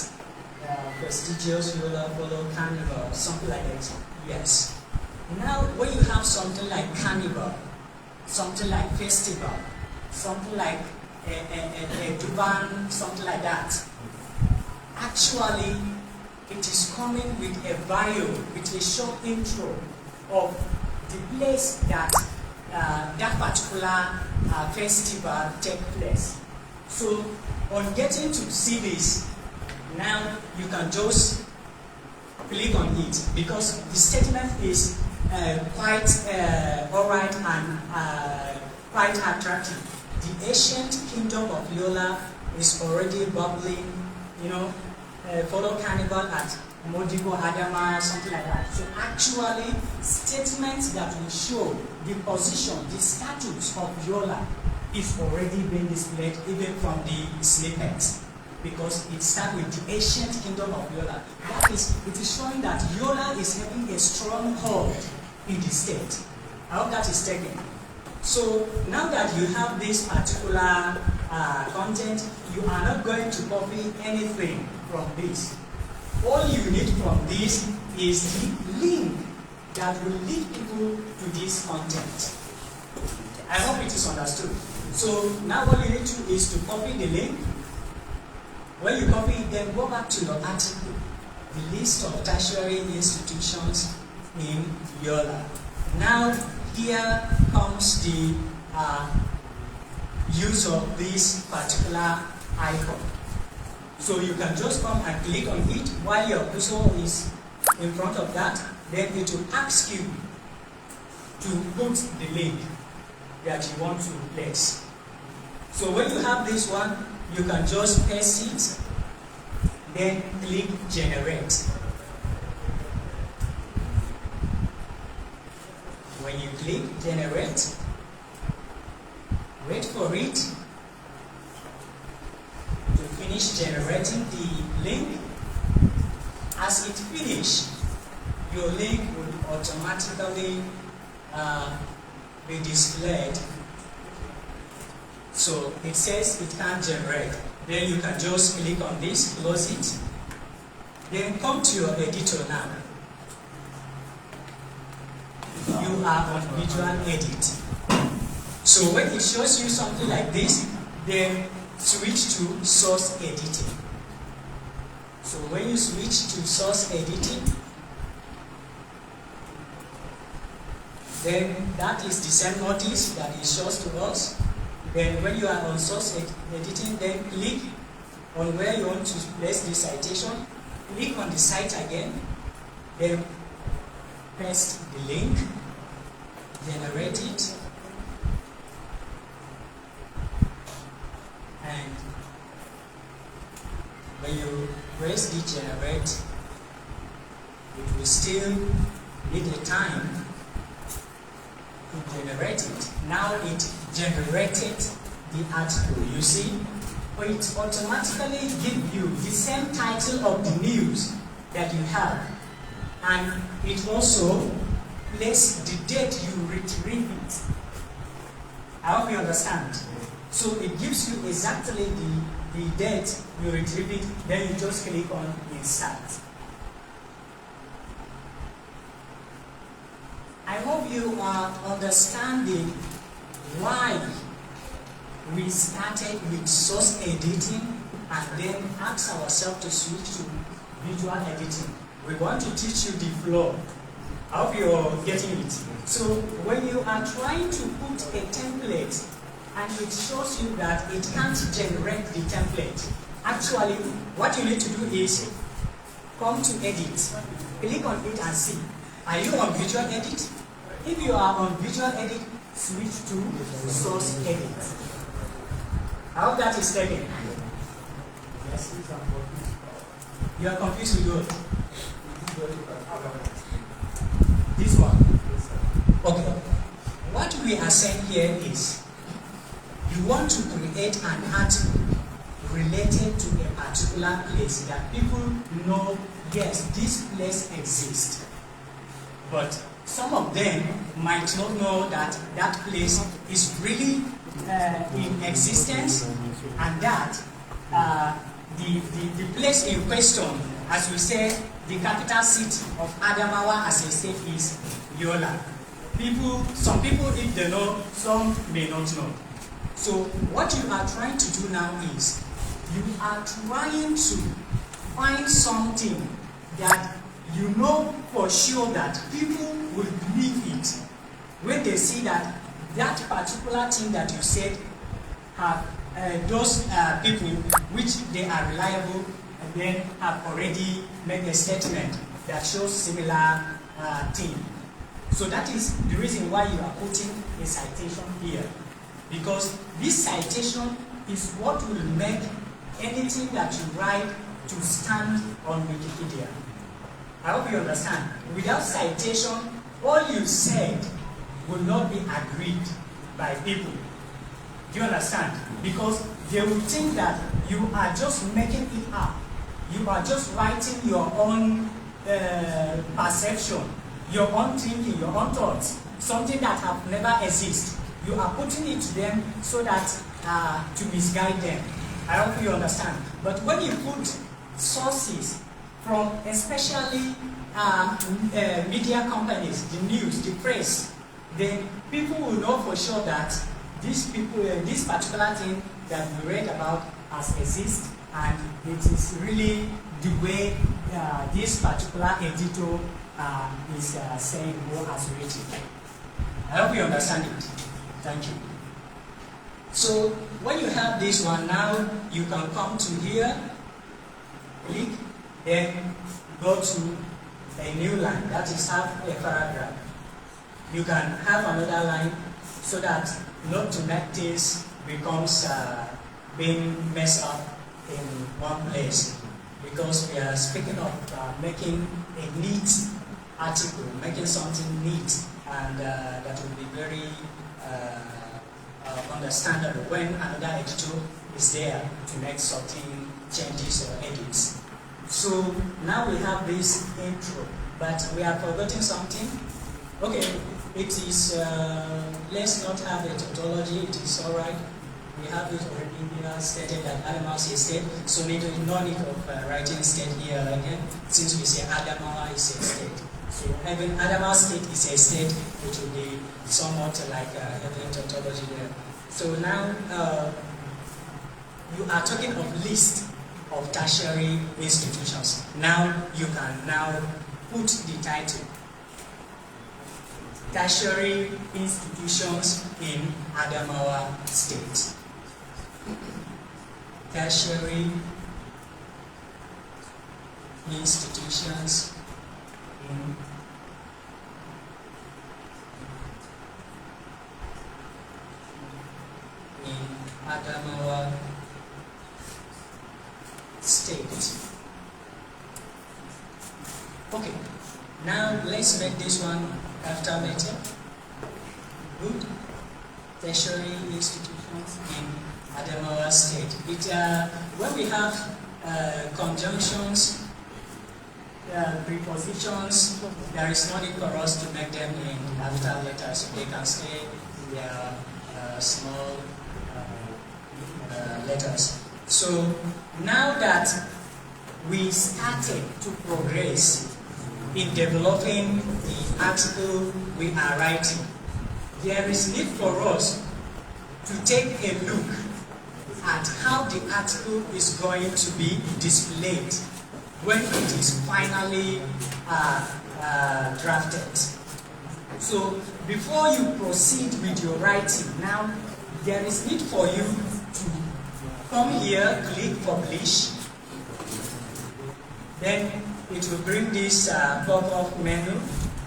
Speaker 3: Prestigious Yola Polo Carnival, something like that. Yes. Now, when you have something like carnival, something like festival, something like a Duban, something like that, actually, it is coming with a bio, with a short intro of the place that that particular festival take place. So, on getting to see this, now you can just click on it because the statement is quite alright and quite attractive. The ancient kingdom of Yola is already bubbling, you know, follow carnival at Modibo, Adama, something like that. So actually, statements that will show the position, the status of Yola is already being displayed even from the snippets, because it starts with the ancient kingdom of Yola. That is, it is showing that Yola is having a strong hold in the state. I hope that is taken. So now that you have this particular content, you are not going to copy anything from this. All you need from this is the link that will lead people to this content. I hope it is understood. So now all you need to do is to copy the link. When you copy it, then go back to your article, the list of tertiary institutions in Yola. Now here comes the use of this particular icon. So you can just come and click on it while your cursor is in front of that. Then it will ask you to put the link that you want to place. So when you have this one, you can just paste it, then click generate. When you click generate, wait for it to finish generating the link. As it finishes, your link will automatically be displayed. So it says it can't generate. Then you can just click on this, close it. Then come to your editor now. You are on visual edit. So when it shows you something like this, then switch to source editing. So when you switch to source editing, then that is the same notice that it shows to us. Then when you are on source editing, then click on where you want to place the citation, click on the site again, then paste the link, generate it, and when you press the generate, it will still need a time to generate it. Now it generated the article, you see? But it automatically gives you the same title of the news that you have. And it also places the date you retrieve it. I hope you understand. So it gives you exactly the date you retrieve it, then you just click on insert. I hope you are understanding why we started with source editing and then asked ourselves to switch to visual editing. We want to teach you the flow. I hope you're getting it. So when you are trying to put a template and it shows you that it can't generate the template, actually what you need to do is come to edit, click on it and see. Are you on visual edit? If you are on visual edit, switch to source edit. I hope that is taken. Yes, you are confused with what? This one. Okay. What we are saying here is you want to create an article related to a particular place that people know, yes, this place exists. But some of them might not know that that place is really in existence, and that the place in question, as we say, the capital city of Adamawa as a state is Yola. Some people, if they know, some may not know. So what you are trying to do now is, you are trying to find something that you know for sure that people will believe it when they see that that particular thing that you said have those people which they are reliable and then have already made a statement that shows similar thing. So that is the reason why you are putting a citation here, because this citation is what will make anything that you write to stand on Wikipedia. I hope you understand. Without citation, all you said will not be agreed by people. Do you understand? Because they will think that you are just making it up. You are just writing your own perception, your own thinking, your own thoughts, something that have never existed. You are putting it to them so that to misguide them. I hope you understand. But when you put sources from especially media companies, the news, the press, then people will know for sure that these people, this particular thing that we read about has exist, and it is really the way this particular editor is saying who has written. I hope you understand it. Thank you. So when you have this one, now you can come to here, click, then go to a new line, that is half a paragraph. You can have another line so that not to make this becomes being messed up in one place, because we are speaking of making a neat article, making something neat, and that will be very understandable when another editor is there to make certain changes or edits. So now we have this intro, but we are forgetting something. Okay, it is, let's not have a tautology, it is alright. We have it already stated that Adamawa is a state, so no need of writing state here again, since we say Adamawa is a state. So even Adamawa state is a state, it will be somewhat like having tautology there. So now you are talking of list of tertiary institutions. Now you can now put the title. Tertiary institutions in Adamawa State. Tertiary institutions in Adamawa State. Okay, now let's make this one after letter. Good. Tertiary institutions in Adamawa State. When we have conjunctions, prepositions, there is no need for us to make them in after letters. They can stay in their small letters. So now that we started to progress in developing the article we are writing, there is need for us to take a look at how the article is going to be displayed when it is finally drafted. So before you proceed with your writing, now there is need for you to come here, click publish, then it will bring this pop-up menu.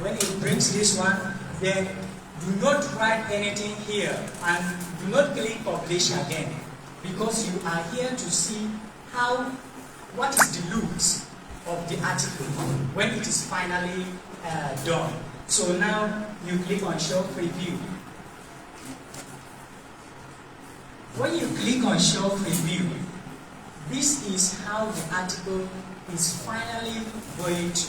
Speaker 3: When it brings this one, then do not write anything here and do not click publish again, because you are here to see what is the looks of the article when it is finally done. So now you click on show preview. When you click on show preview, this is how the article is finally going to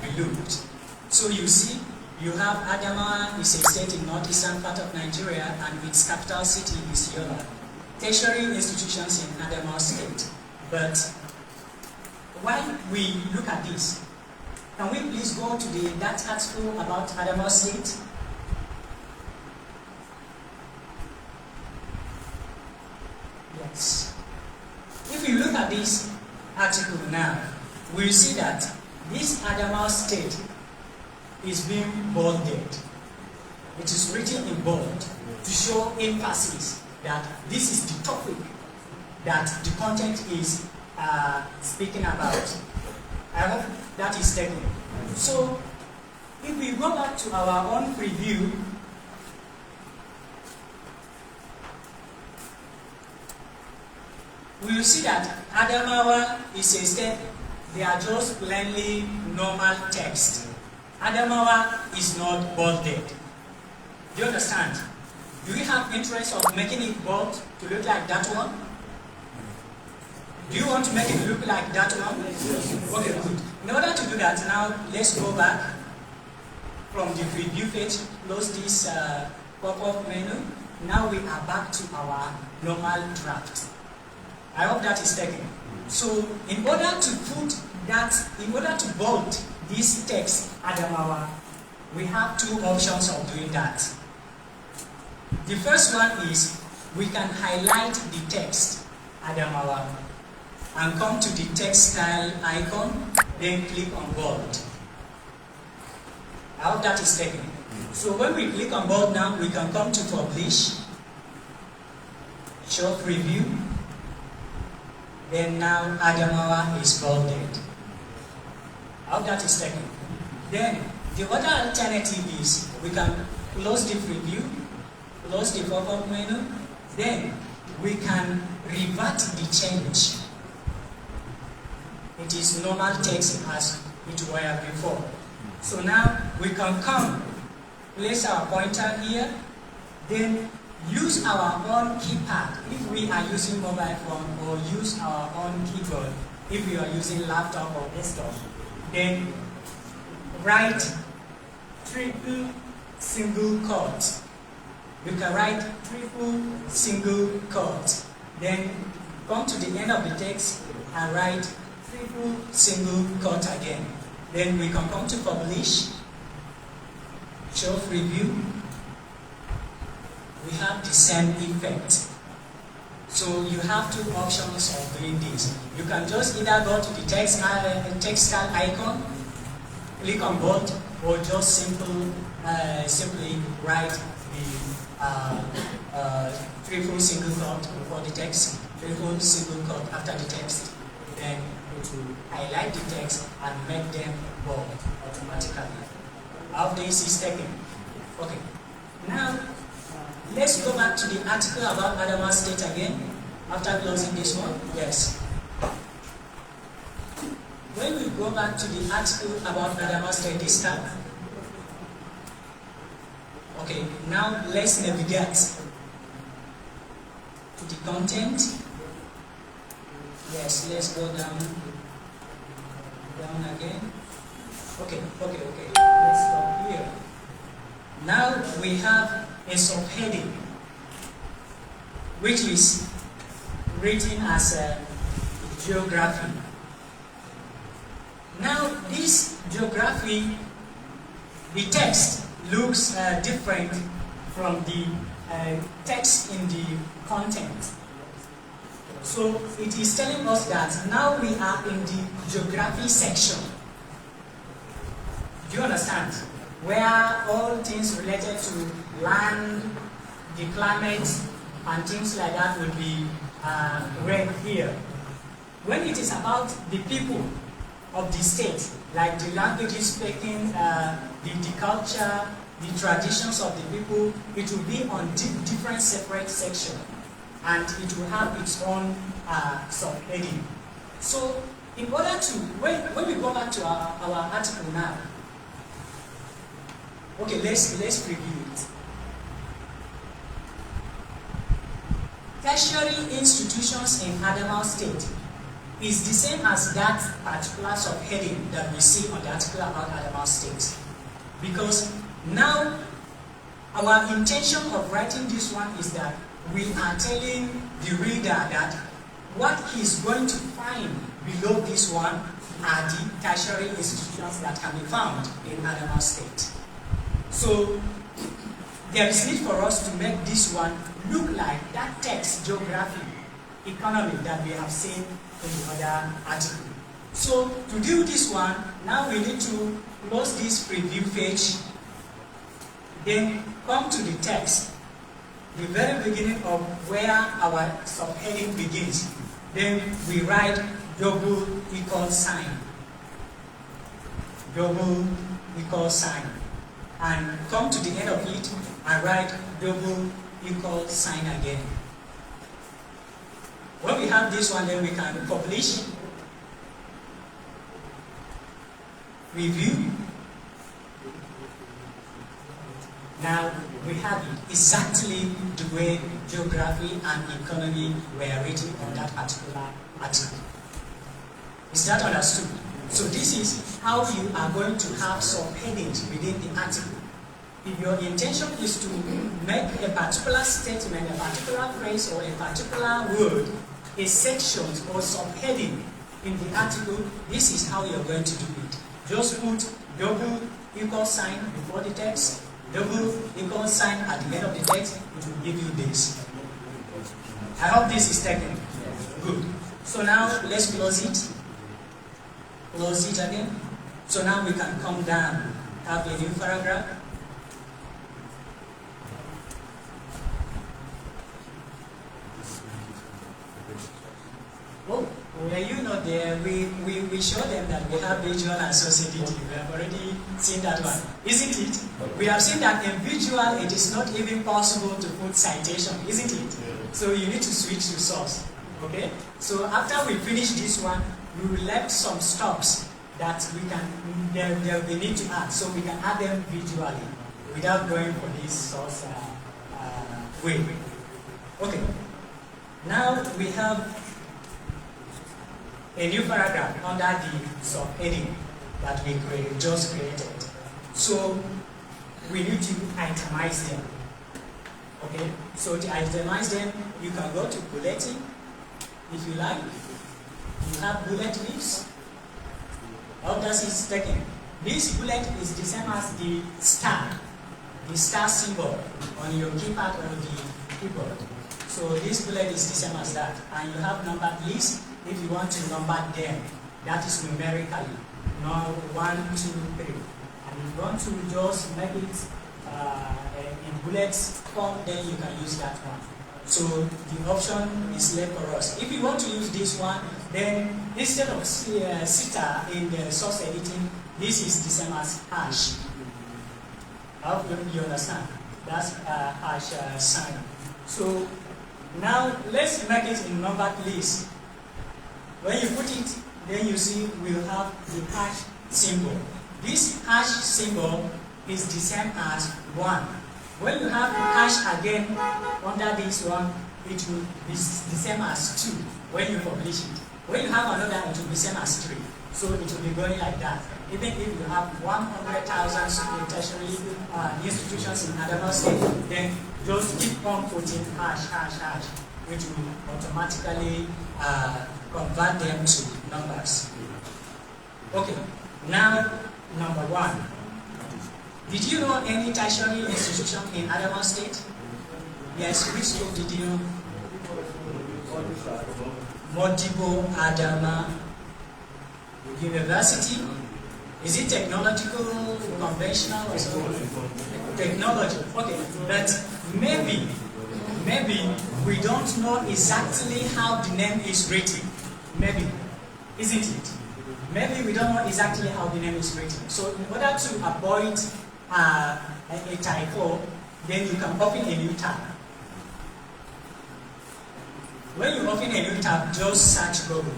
Speaker 3: be looked. So you see, you have Adamawa is a state in northeastern part of Nigeria, and its capital city is Yola. Tertiary institutions in Adamawa State. But when we look at this, Can we please go to that article about Adamawa State? Yes. If you look at this article now, we'll see that this Adamawa State is being bolded. It is written in bold to show emphasis that this is the topic that the content is speaking about. I hope that is taken. So, if we go back to our own preview, we will see that Adamawa is a state. They are just plainly normal text. Adamawa is not bolded. Do you understand? Do you have interest of making it bold to look like that one? Do you want to make it look like that one? Okay, good. In order to do that, now let's go back from the preview page, close this pop-up menu. Now we are back to our normal draft. I hope that is taken. So, in order to bold this text, Adamawa, we have two options of doing that. The first one is we can highlight the text, Adamawa, and come to the text style icon, then click on bold. I hope that is taken. So when we click on bold now, we can come to publish, show preview, then now Adamawa is bolded. I hope that is taken. Then the other alternative is we can close the preview, close the pop-up menu, then we can revert the change. It is normal text as it were before. So now we can come, place our pointer here, then use our own keypad if we are using mobile phone, or use our own keyboard if we are using laptop or desktop. Then write triple single quote. You can write triple single quote. Then come to the end of the text and write triple single quote again. Then we can come to publish, show preview. We have the same effect. So you have two options of doing this. You can just either go to the text icon, click on bold, or just simply write the triple single quote before the text, triple single quote after the text. Then it will highlight the text and make them bold automatically. How this is taken. Okay. Now let's go back to the article about Adamawa State again, after closing this one. Yes. When we go back to the article about Adamawa State this time, okay, now let's navigate to the content. Yes, let's go down again. Okay. Let's stop here. Now we have a subheading, which is written as a geography. Now this geography, the text looks different from the text in the content. So it is telling us that now we are in the geography section. Do you understand? Where all things related to land, the climate, and things like that will be read here. When it is about the people of the state, like the languages speaking, the culture, the traditions of the people, it will be on different separate sections, and it will have its own subheading. So, in order to, when we go back to our article now, okay, let's preview it. Tertiary institutions in Adamawa State is the same as that particular subheading that we see on the article about Adamawa State. Because now, our intention of writing this one is that we are telling the reader that what he's going to find below this one are the tertiary institutions that can be found in Adamawa State. So there is need for us to make this one look like that text, geography, economy that we have seen in the other article. So to do this one, now we need to close this preview page, then come to the text, the very beginning of where our subheading begins. Then we write double equal sign. Double equal sign. And come to the end of it and write double equal sign again. When we have this one, then we can publish, review. Now we have it exactly the way geography and economy were written on that particular article. Is that understood? So this is how you are going to have subheadings within the article. If your intention is to make a particular statement, a particular phrase, or a particular word, a section or subheading in the article, this is how you're going to do it. Just put double equal sign before the text, double equal sign at the end of the text, it will give you this. I hope this is taken. Good. So now let's close it. Close it again. So now we can come down, have a new paragraph. Oh, were you not there? We show them that we have visual associativity. We have already seen that one, isn't it? We have seen that in visual it is not even possible to put citation, isn't it? So you need to switch to source. Okay? So after we finish this one, we will left some stops that we can they need to add, so we can add them visually without going for this source way. Okay. Now we have a new paragraph under the subheading that we just created. So we need to itemize them. Okay, so to itemize them, you can go to bulleting if you like. You have bullet leaves. How does it taken? This bullet is the same as the star symbol on your keypad or the keyboard. So this bullet is the same as that. And you have numbered lists. If you want to number them, that is numerically. Now 1, 2, 3. And if you want to just make it in bullets form, then you can use that one. So the option is left for us. If you want to use this one, then instead of sita in the source editing, this is the same as hash. I hope you understand. That's hash sign. So now let's make it in numbered list. When you put it, then you see we'll have the hash symbol. This hash symbol is the same as 1. When you have hash again under this one, it will be the same as 2 when you publish it. When you have another, it will be the same as 3. So it will be going like that. Even if you have 100,000 tertiary institutions in Adamawa State, then just keep on putting hash, which will automatically convert them to numbers. Okay, now number 1. Did you know any tertiary institution in Adamawa State? Yes, which school did you know? Modibo Adama University. Is it technological, conventional, or so? Technology. Okay, but maybe we don't know exactly how the name is written. Maybe, isn't it? Maybe we don't know exactly how the name is written. So in order to avoid a typo, then you can open a new tab. When you open a new tab, just search Google.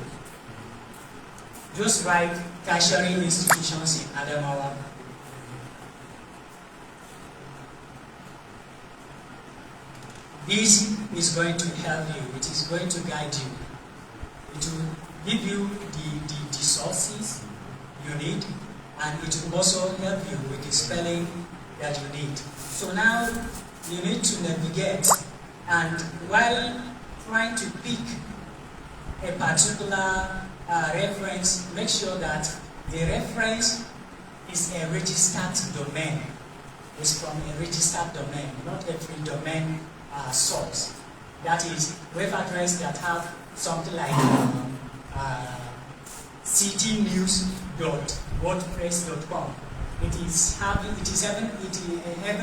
Speaker 3: Just write tertiary institutions in Adamawa. This is going to help you. It is going to guide you. It will give you the sources you need, and it will also help you with the spelling that you need. So now you need to navigate, and while trying to pick a particular reference, make sure that the reference is a registered domain. It's from a registered domain, not a free domain source. That is, web address that have something like ctnews.wordpress.com. It is having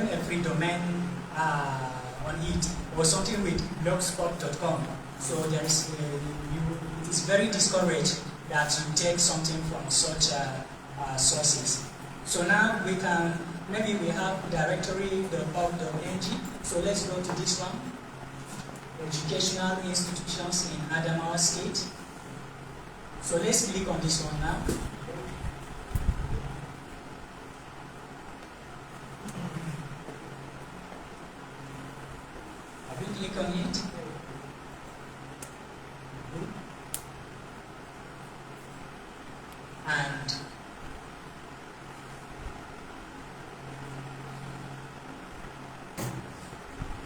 Speaker 3: a free domain on it, or something with blogspot.com. So there is it is very discouraged that you take something from such sources. So now we can, maybe we have directory.org.ng. So let's go to this one. Educational institutions in Adamawa State. So let's click on this one now. Have you clicked on it? And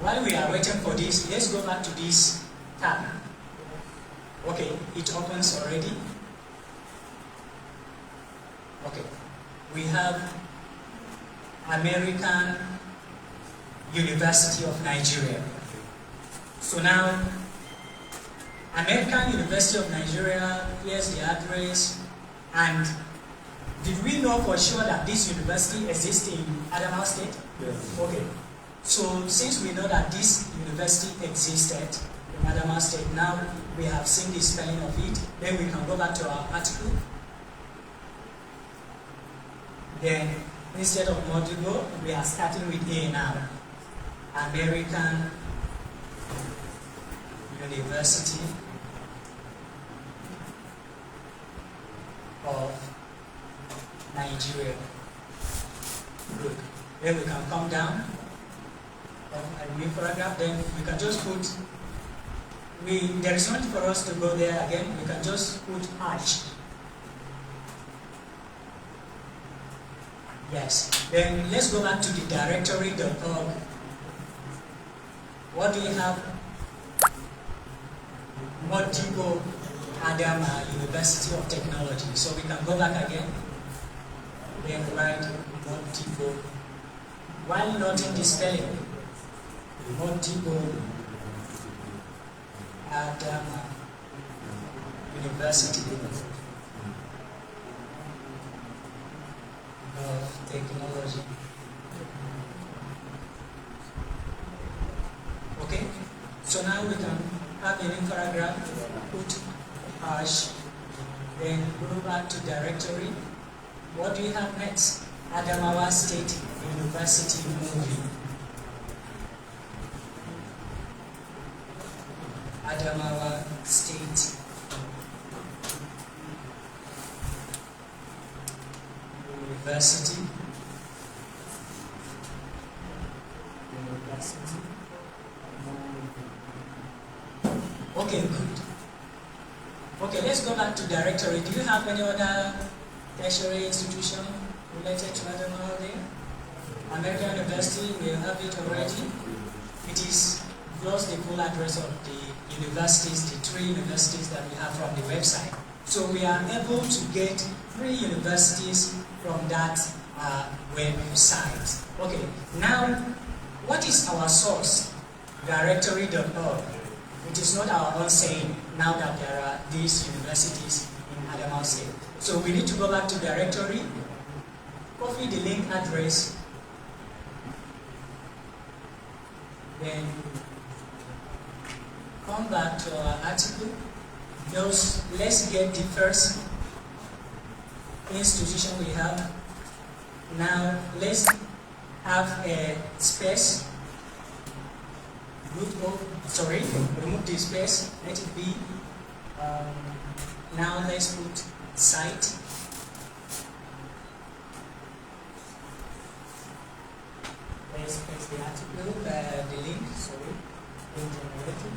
Speaker 3: while we are waiting for this, let's go back to this tab. Okay, it opens already. Okay, we have American University of Nigeria. So now, American University of Nigeria, here's the address. And did we know for sure that this university exists in Adamawa State?
Speaker 4: Yes.
Speaker 3: Okay. So since we know that this university existed in Adamawa State, now we have seen the spelling of it, then we can go back to our article. Then instead of Modibo, we are starting with A now. American University of Nigeria. Good. Then we can come down a new paragraph. Then we can just put. There is no need for us to go there again. We can just put hash. Yes. Then let's go back to the directory.org. What do you have? Modibo Adama University of Technology. So we can go back again. Then write Modibo. While noting the spelling, Modibo Adama University of Technology. Okay, so now we can have a new paragraph, put hash, then go back to directory. What do you have next? Adamawa State University movie. Adamawa State University. Okay, good. Okay, let's go back to directory. Do you have any other tertiary institution related to Adamawa there? American University, we have it already. It is just the full address of the universities, the 3 universities that we have from the website. So we are able to get 3 universities from that website. Okay, now what is our source? Directory.org. It is not our own saying now that there are these universities in Adamawa State. So we need to go back to directory, copy the link address, then come back to our article. Let's get the first institution we have. Now let's have a space. Remove the space, let it be. Now let's put site. Let's paste the article, the link, link generated.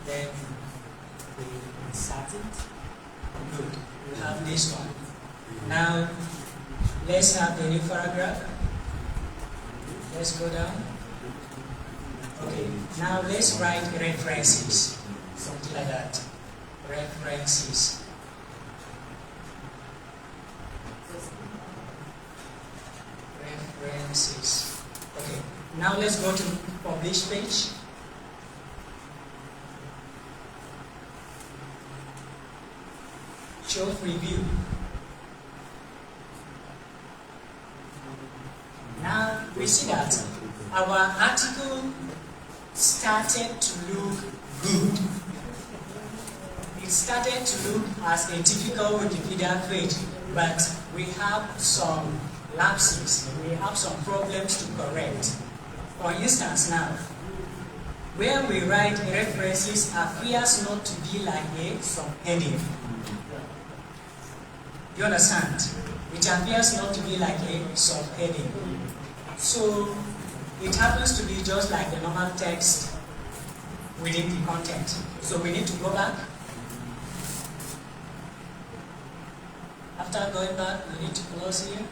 Speaker 3: Then we insert it. Good. We have this one. Now Let's have the new paragraph. Let's go down. Okay, now let's write references. Something like that. References. References. Okay, now let's go to publish page. Show preview. Now we see that our article started to look good. It started to look as a typical Wikipedia page, but we have some lapses, we have some problems to correct. For instance now, where we write references appears not to be like a subheading. You understand? It appears not to be like a subheading. So it happens to be just like the normal text within the content. So we need to go back. After going back, we need to close here.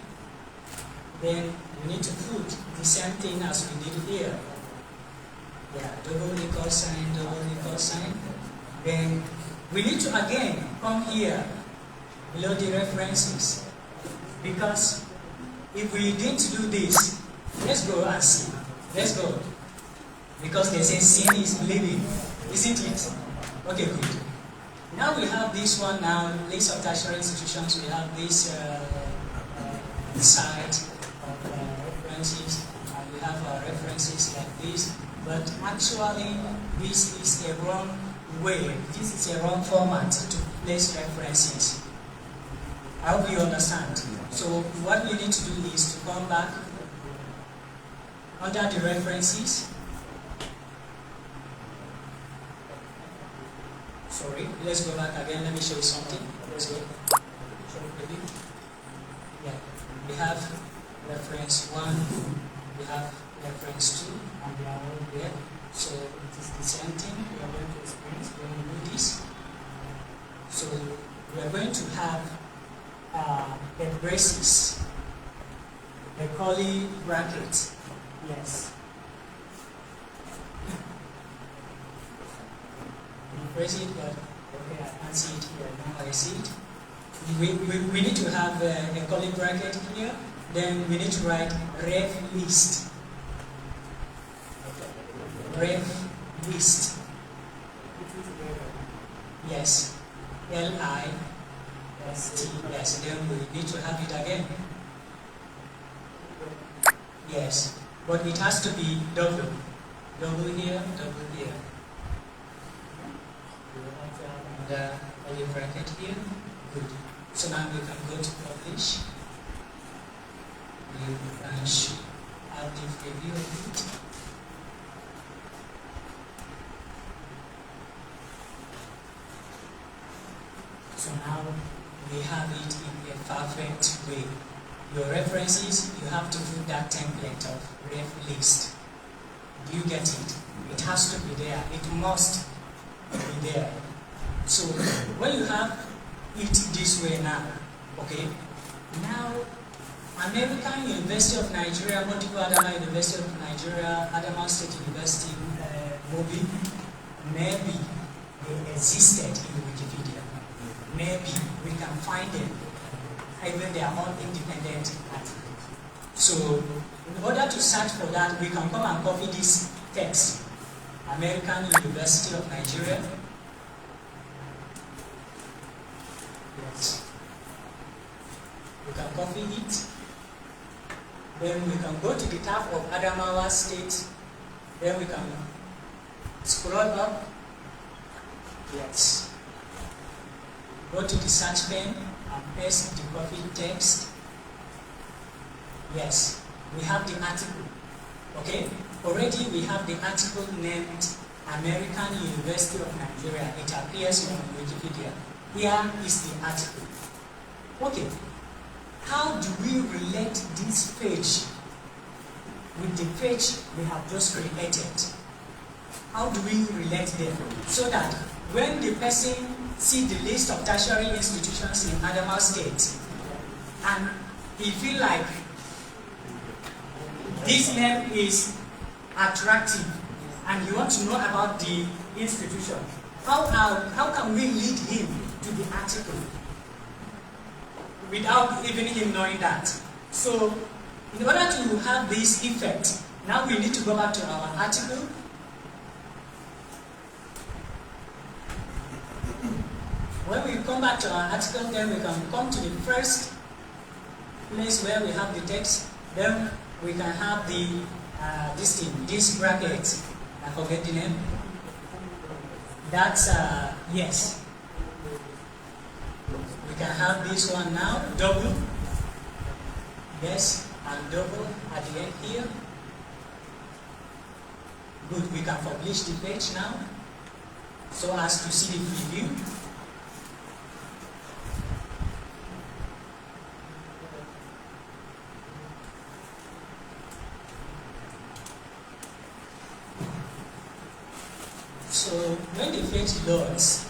Speaker 3: Then we need to put the same thing as we did here. Yeah, double equal sign. Then we need to again come here below the references. Because if we didn't do this, let's go and see. Let's go. Because they say seeing is believing, isn't it? Okay, good. Now we have this one now, list of tertiary institutions. We have this site of references, and we have references like this. But actually, this is a wrong way. This is a wrong format to place references. I hope you understand. So what we need to do is to come back under the references. Sorry, let's go back again. Let me show you something. Let's go. Yeah, we have reference 1, we have reference 2, and they are all there. So it is the same thing we are going to experience when we do this. So we are going to have a braces, a curly bracket. Yes. Press it, but okay, I can't see it here. Now I see it. We need to have a curly bracket here. Then we need to write ref list. Ref list. Yes. LIST. Yes. Then we need to have it again. Yes. But it has to be double. Double here, double here. The curly bracket here. Good. So now we can go to publish. You can have the preview of it. So now we have it in a perfect way. Your references, you have to put that template of ref list. Do you get it? It has to be there. It must be there. So when you have it this way now, okay, now American University of Nigeria, Motivo Adama University of Nigeria, Adama State University, Mobi, maybe they existed in Wikipedia. Maybe we can find them, even they are all independent articles. So in order to search for that, we can come and copy this text. American University of Nigeria. Yes. We can copy it. Then we can go to the tab of Adamawa State. Then we can scroll up. Yes. Go to the search pane and paste the copied text. Yes. We have the article. Okay? Already we have the article named American University of Nigeria. It appears on Wikipedia. Here is the article. Okay. How do we relate this page with the page we have just created? How do we relate them? So that when the person sees the list of tertiary institutions in Adamawa State, and he feel like this name is attractive and you want to know about the institution, how can we lead him to the article without even him knowing that? So, in order to have this effect, now we need to go back to our article. When we come back to our article, then we can come to the first place where we have the text. Then we can have the this bracket. I forget the name. That's yes. We can have this one now, double. Yes, and double at the end here. Good, we can publish the page now so as to see the preview. So when the page loads,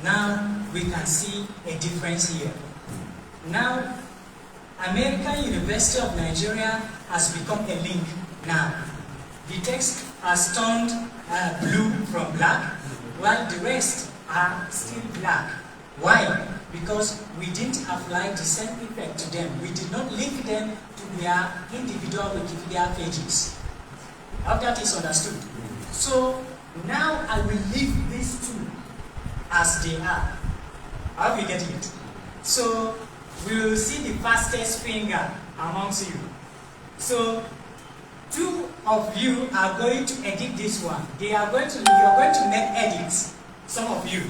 Speaker 3: now we can see a difference here. Now, American University of Nigeria has become a link now. The text has turned blue from black, while the rest are still black. Why? Because we didn't apply the same effect to them. We did not link them to their individual Wikipedia pages. I hope that is understood. So now I will leave these two as they are. I hope you get it. So we will see the fastest finger amongst you. So two of you are going to edit this one. You are going to make edits. Some of you.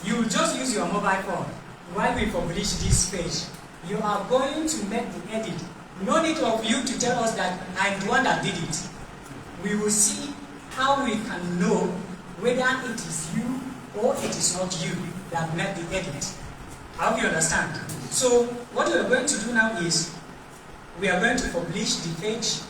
Speaker 3: You will just use your mobile phone while we publish this page. You are going to make the edit. No need of you to tell us that I'm the one that did it. We will see how we can know whether it is you or it is not you that made the edit. I hope you understand. So what we are going to do now is we are going to publish the page.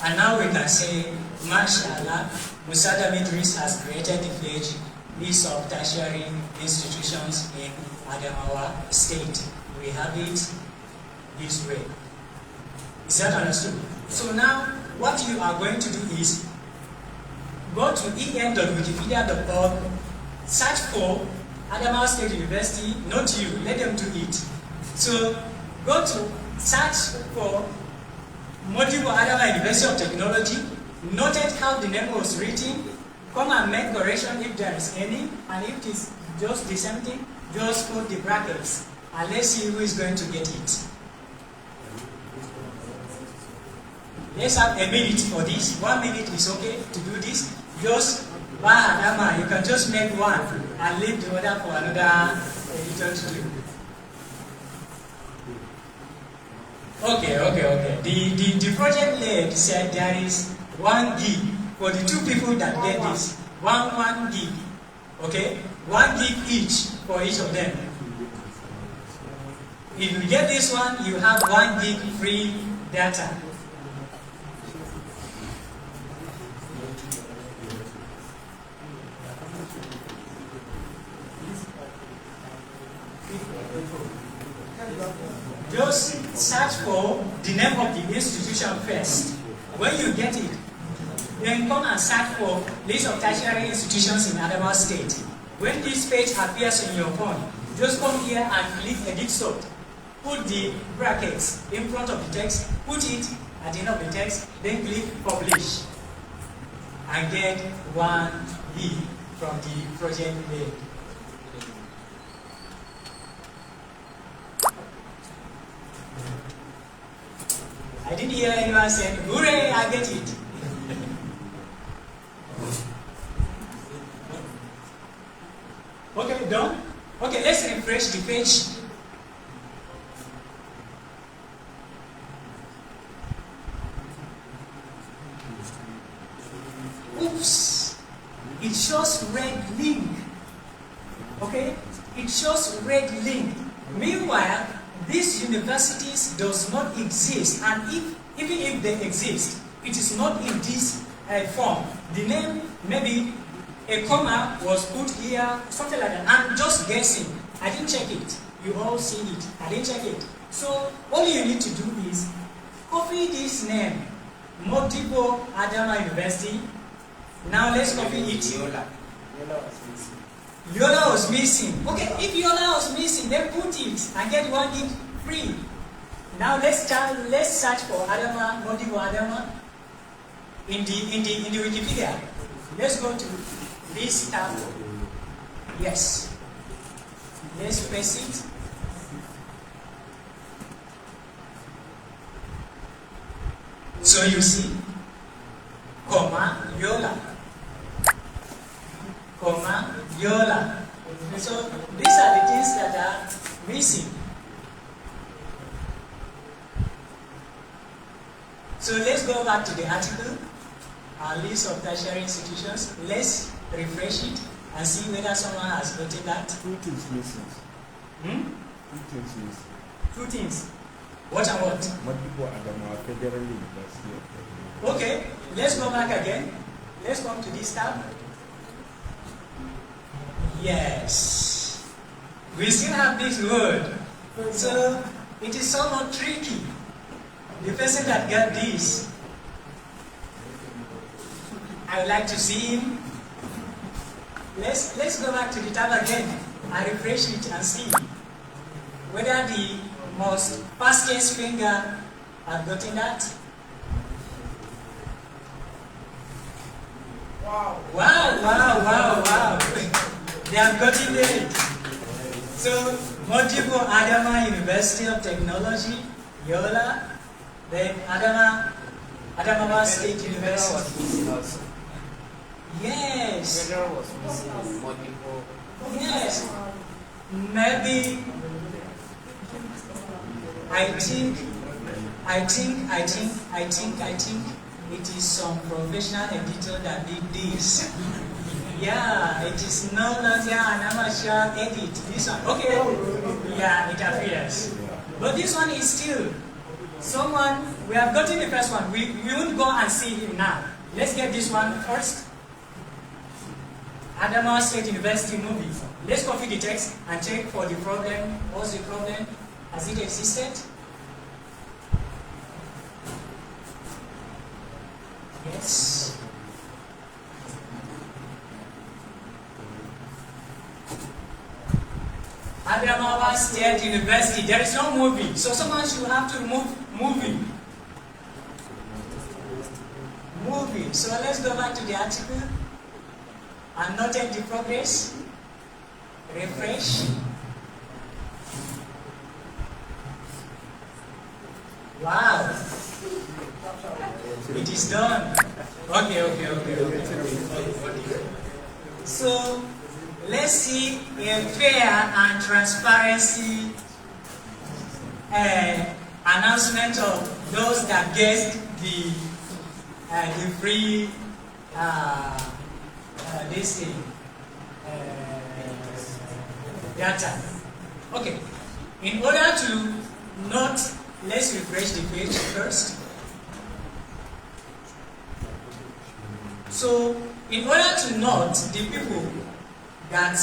Speaker 3: And now we can say, Mashallah, Musaddam Idriss has created the page, list of tertiary institutions in Adamawa State. We have it this way. Is that understood? So now, what you are going to do is, go to en.wikipedia.org, search for Adamawa State University, not you, let them do it. So, go to search for Modibo Adamawa University of Technology, noted how the name was written, come and make correction if there is any, and if it is just the same thing, just put the brackets, and let's see who is going to get it. Let's have a minute for this. 1 minute is okay to do this. Just Adama, you can just make one and leave the other for another editor to do. Okay. The project lead said there is 1 gig for the 2 people that get this. 1 gig. Okay? 1 gig each for each of them. If you get this one, you have 1 gig free data. Just search for the name of the institution first. When you get it, then come and search for list of tertiary institutions in Adamawa State. When this page appears on your phone, just come here and click Edit Sort. Put the brackets in front of the text, put it at the end of the text, then click Publish. And get 1 gig from the project lead. I didn't hear anyone saying, hooray, I get it. Okay, done? Okay, let's refresh the page. Oops. It shows red link. Okay? It shows red link. Meanwhile, these universities does not exist, and even if they exist, it is not in this form. The name, maybe a comma was put here, something like that. I'm just guessing. I didn't check it. You all see it. I didn't check it. So all you need to do is copy this name, Modibo Adama University. Now let's copy it. Yola was missing. Okay, if Yola was missing, then put it and get 1 gig free. Now let's search for Adama, Modibo Adama in the Wikipedia. Let's go to this tab. Yes. Let's paste it. So you see, comma, Yola, comma, Yola. So these are the things that are missing. So let's go back to the article, our list of tertiary institutions. Let's refresh it and see whether someone has noted that.
Speaker 4: 2 things missing. 2 things missing.
Speaker 3: 2 things. What and what?
Speaker 4: Modibo Adama Federal University of Technology.
Speaker 3: Okay, let's go back again. Let's come to this tab. Yes. We still have this word. So it is somewhat tricky. The person that got this, I would like to see him. Let's go back to the tab again and refresh it and see whether the most fastest finger have gotten that.
Speaker 2: Wow.
Speaker 3: Wow. They have gotten it. So, Modibo Adama University of Technology, Yola, then Adamawa State University. Yes. Yes. Maybe I think it is some professional editor that did this. Yeah, it is no longer an amateur edit. This one, okay. Yeah, it appears. But this one is still someone, we have gotten the first one. We won't go and see him now. Let's get this one first. Adamawa State University movie. Let's copy the text and check for the problem. What's the problem? Has it existed? Yes. Adamawa State University. There is no movie, so someone should have to remove movie. Movie. So let's go back to the article and notate the progress. Refresh. Wow. It is done. Okay. So let's see a fair and transparency announcement of those that get the free this thing data. Okay. In order to note, let's refresh the page first. So, in order to note the people that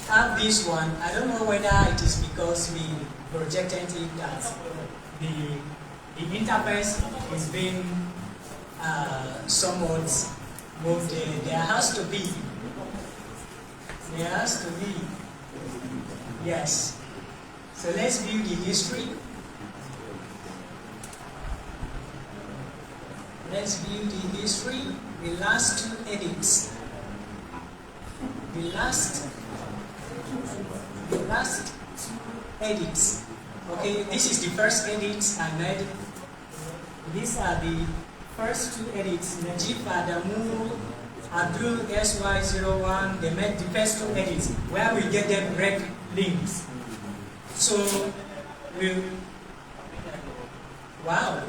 Speaker 3: have this one, I don't know whether it is because we projected it that the interface is being somewhat moved. There has to be. Yes. So let's view the history. Let's view the history. The last 2 edits. The last edits. Okay, this is the first edit I made. These are the first 2 edits. Najib Adamu, Abdul SY01, they made the first 2 edits where we get them direct links. So, wow,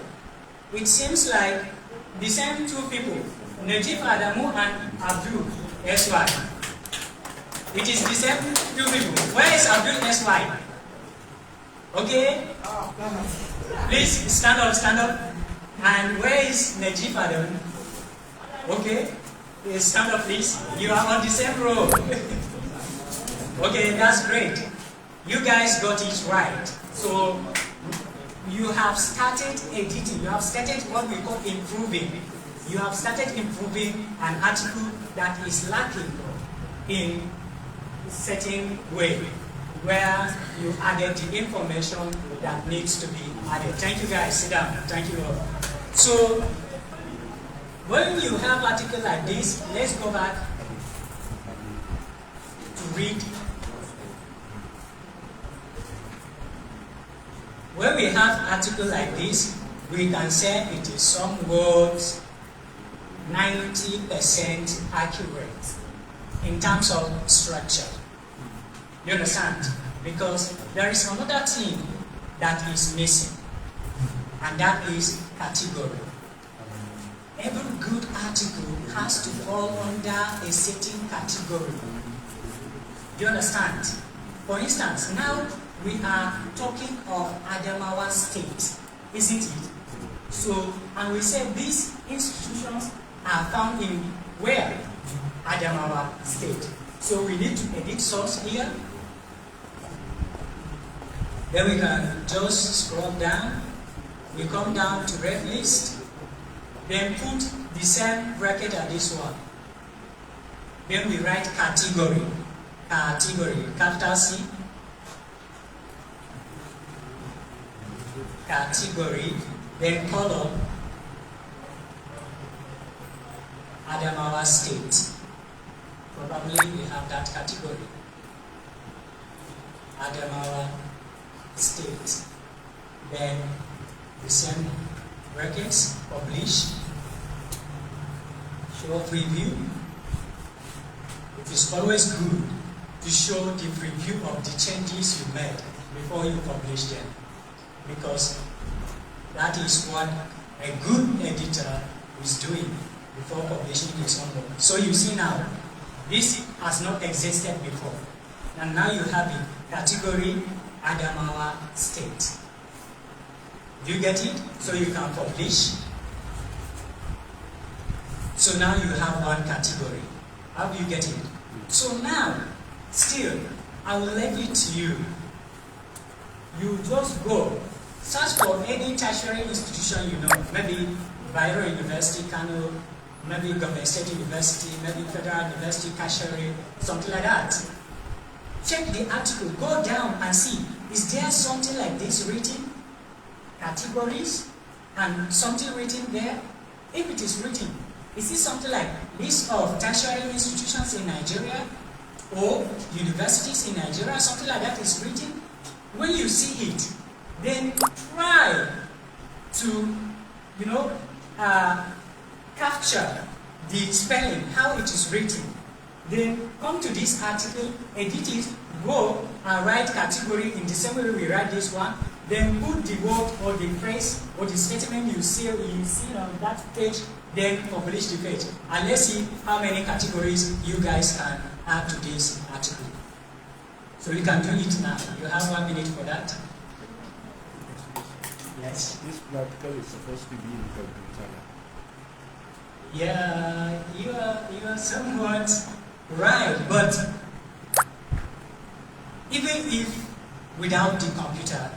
Speaker 3: it seems like the same 2 people, Najib Adamu and Abdul SY. It is the same 2 people. Where is Abdul SY? Okay? Please, stand up. And where is Najifa then? Okay, stand up please. You are on the same row. Okay, that's great. You guys got it right. So you have started editing. You have started what we call improving. You have started improving an article that is lacking in a certain way, where you added the information that needs to be added. Thank you guys. Sit down. Thank you all. So when you have article like this, let's go back to read. When we have article like this, we can say it is somewhat 90% accurate in terms of structure. You understand? Because there is another thing that is missing, and that is category. Every good article has to fall under a certain category. You understand? For instance, now we are talking of Adamawa State, isn't it? So, and we say these institutions are found in where? Adamawa State. So we need to edit source here. Then we can just scroll down. We come down to ref list. Then put the same bracket as this one. Then we write category. Category, capital C. Category, then column, Adamawa State. Probably we have that category. Adamawa State. Then the same brackets, publish, show preview. It is always good to show the preview of the changes you made before you publish them, because that is what a good editor is doing before publishing his own work. So you see now, this has not existed before, and now you have it, category Adamawa State. Do you get it? So you can publish. So now you have one category. How do you get it? So now, still, I will leave it to you. You just go, search for any tertiary institution you know, maybe Bayero University, Kano, maybe Government State University, maybe Federal University, Kashere, something like that. Check the article, go down and see, is there something like this written? Categories, and something written there? If it is written, is it something like list of tertiary institutions in Nigeria, or universities in Nigeria, something like that is written? When you see it, then try to, capture the spelling, how it is written. Then come to this article, edit it, go and write category in the same way we write this one. Then put the word or the phrase or the statement you see on that page, then publish the page. And let's see how many categories you guys can add to this article. So you can do it now. You have 1 minute for that. Yes?
Speaker 4: This article is supposed to be in computer.
Speaker 3: Yeah, you are somewhat right, but even if without the computer,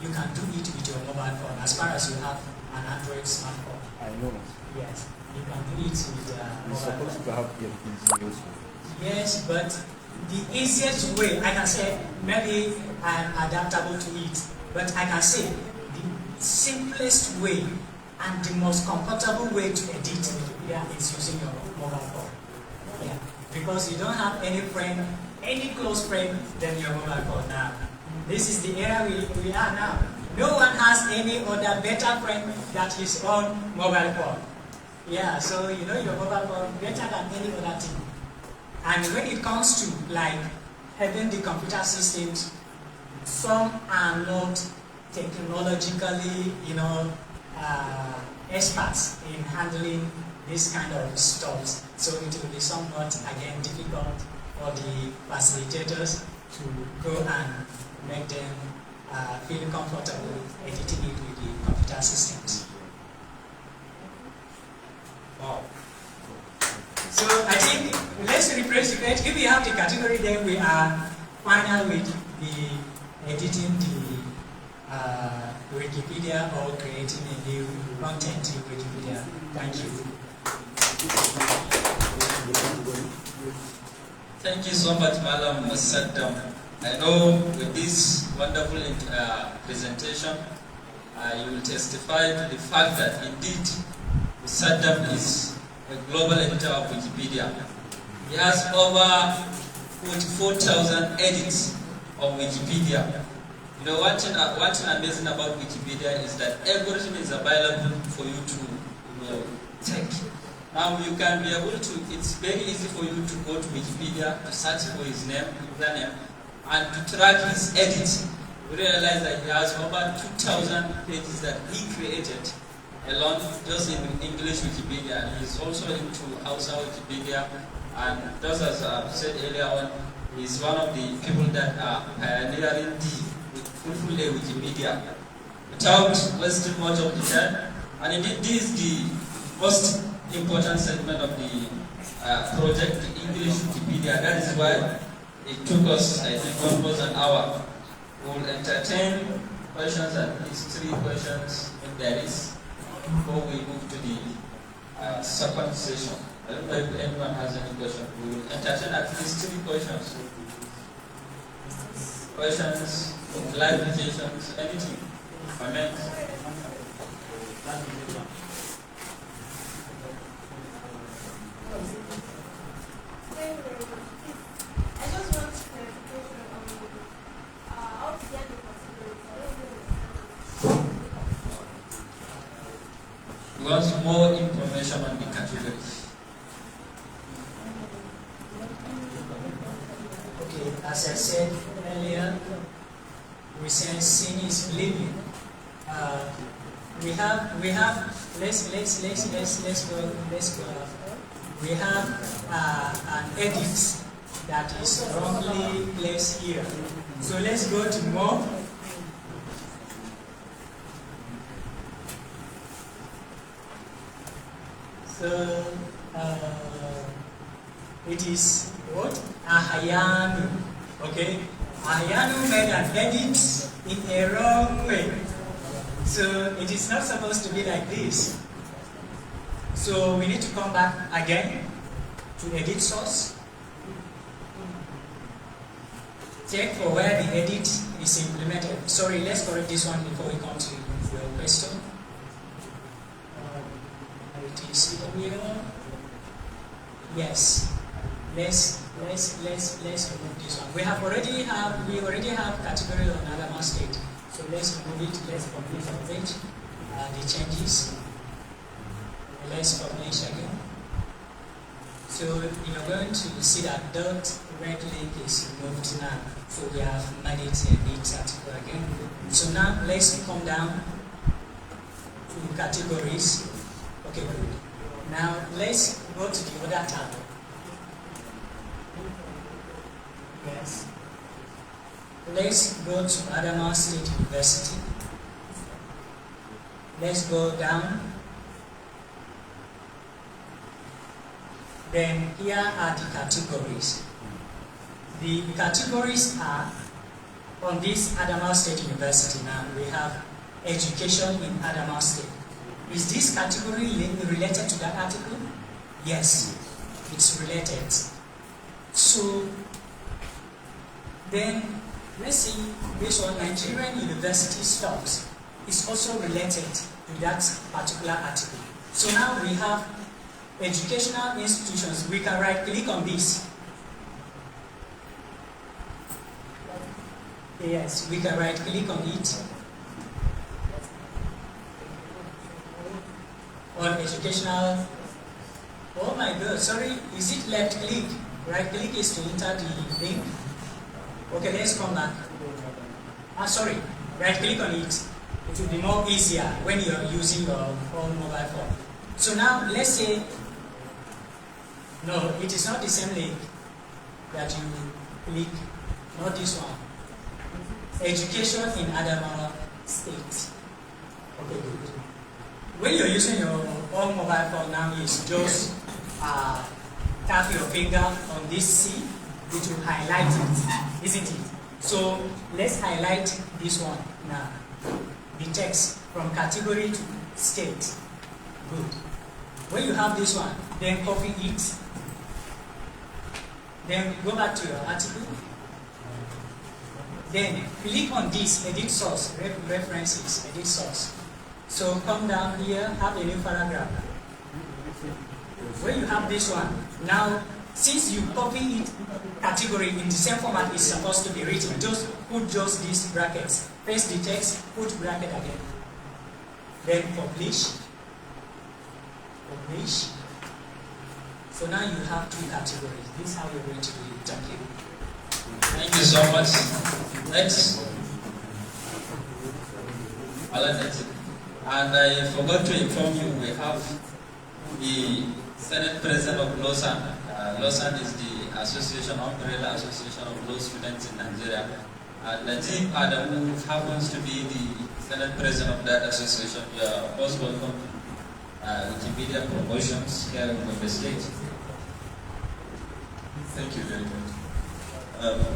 Speaker 3: you can do it with your mobile phone, as far as you have an Android smartphone.
Speaker 4: I know.
Speaker 3: Yes, you can do it with mobile
Speaker 4: It's supposed
Speaker 3: phone.
Speaker 4: to have the easiest way.
Speaker 3: Yes, but the easiest way, I can say, maybe I'm adaptable to it, but I can say the simplest way and the most comfortable way to edit Wikipedia is using your mobile phone. Yeah, because you don't have any friend, any close friend than your mobile phone now. This is the era we are now. No one has any other better friend than his own mobile phone. Yeah, so you know your mobile phone better than any other thing. And when it comes to like having the computer systems, some are not technologically, experts in handling this kind of stuff. So it will be somewhat, again, difficult for the facilitators to go and make them feel comfortable editing it with the computer systems. Wow. So I think let's refresh the page. If we have the category, then we are final with the editing the Wikipedia or creating a new content in Wikipedia. Thank you.
Speaker 1: Thank you so much, Madam Musaddam. I know with this wonderful presentation, you will testify to the fact that indeed Musaddam is a global editor of Wikipedia. He has over 44,000 edits on Wikipedia. You know, one thing amazing about Wikipedia is that everything is available for you to check. Now you can be able to, it's very easy for you to go to Wikipedia to search for his name, username, and to track his edits. You realize that he has over 2,000 pages that he created alone just in English Wikipedia. And he's also into Hausa Wikipedia, and just as I've said earlier on, he's one of the people that are pioneering the full Wikipedia. Without wasting much of the time, and indeed this is the most important segment of the project, the English Wikipedia. That is why it took us, I think, almost an hour. We will entertain questions, at least 3 questions if there is, before we move to the second session. I don't know if anyone has any question. We will entertain at least 3 questions. Questions, clarifications, anything, comments. We want more information on the categories.
Speaker 3: Okay, as I said earlier, we said sin is living. We have. Let's go. We have an edit that is wrongly placed here. So let's go to more. So it is what? Ahayanu. Okay? Ahayanu made an edit in a wrong way. So it is not supposed to be like this. So we need to come back again to edit source. Check for where the edit is implemented. Sorry, let's correct this one before we come to your question. It is here. Yes. Let's remove this one. We already have category on Adama State. So let's remove it. Let's complete the page. The changes. Let's publish again. So you're going to see that dot red link is removed now. So we have made it a neat article again. So now let's come down to categories. Okay, good. Now let's go to the other tab. Yes. Let's go to Adama State University. Let's go down. Then here are the categories. The categories are on this Adama State University. Now we have education in Adama State. Is this category related to that article? Yes, it's related. So then let's see this one, Nigerian University Stocks is also related to that particular article. So now we have educational institutions. We can right click on this. Yes, we can right click on it. On educational. Oh my God, sorry, is it left click? Right click is to enter the link. Okay, let's come back. Sorry, right click on it. It will be more easier when you're using your own mobile phone. So now let's say, no, it is not the same link that you click, not this one. Education in Adama State. Okay, good. When you're using your all mobile phone now is just tap your finger on this C, it will highlight it, isn't it? So let's highlight this one now. The text from category to state. Good. When you have this one, then copy it. Then go back to your article. Then click on this, edit source, references, edit source. So come down here, have a new paragraph. When you have this one, now since you copy it category in the same format it's supposed to be written, just put just these brackets. Paste the text, put bracket again. Then publish. Publish. So now you have two categories. This is how you're going to do it. Thank you.
Speaker 1: Thank you so much. Next. And I forgot to inform you, we have the Senate President of Lausanne. Lausanne is the association, umbrella association of law students in Nigeria. Najib Adamu happens to be the Senate President of that association. You are most welcome to Wikimedia promotions here on the stage.
Speaker 5: Thank you very much.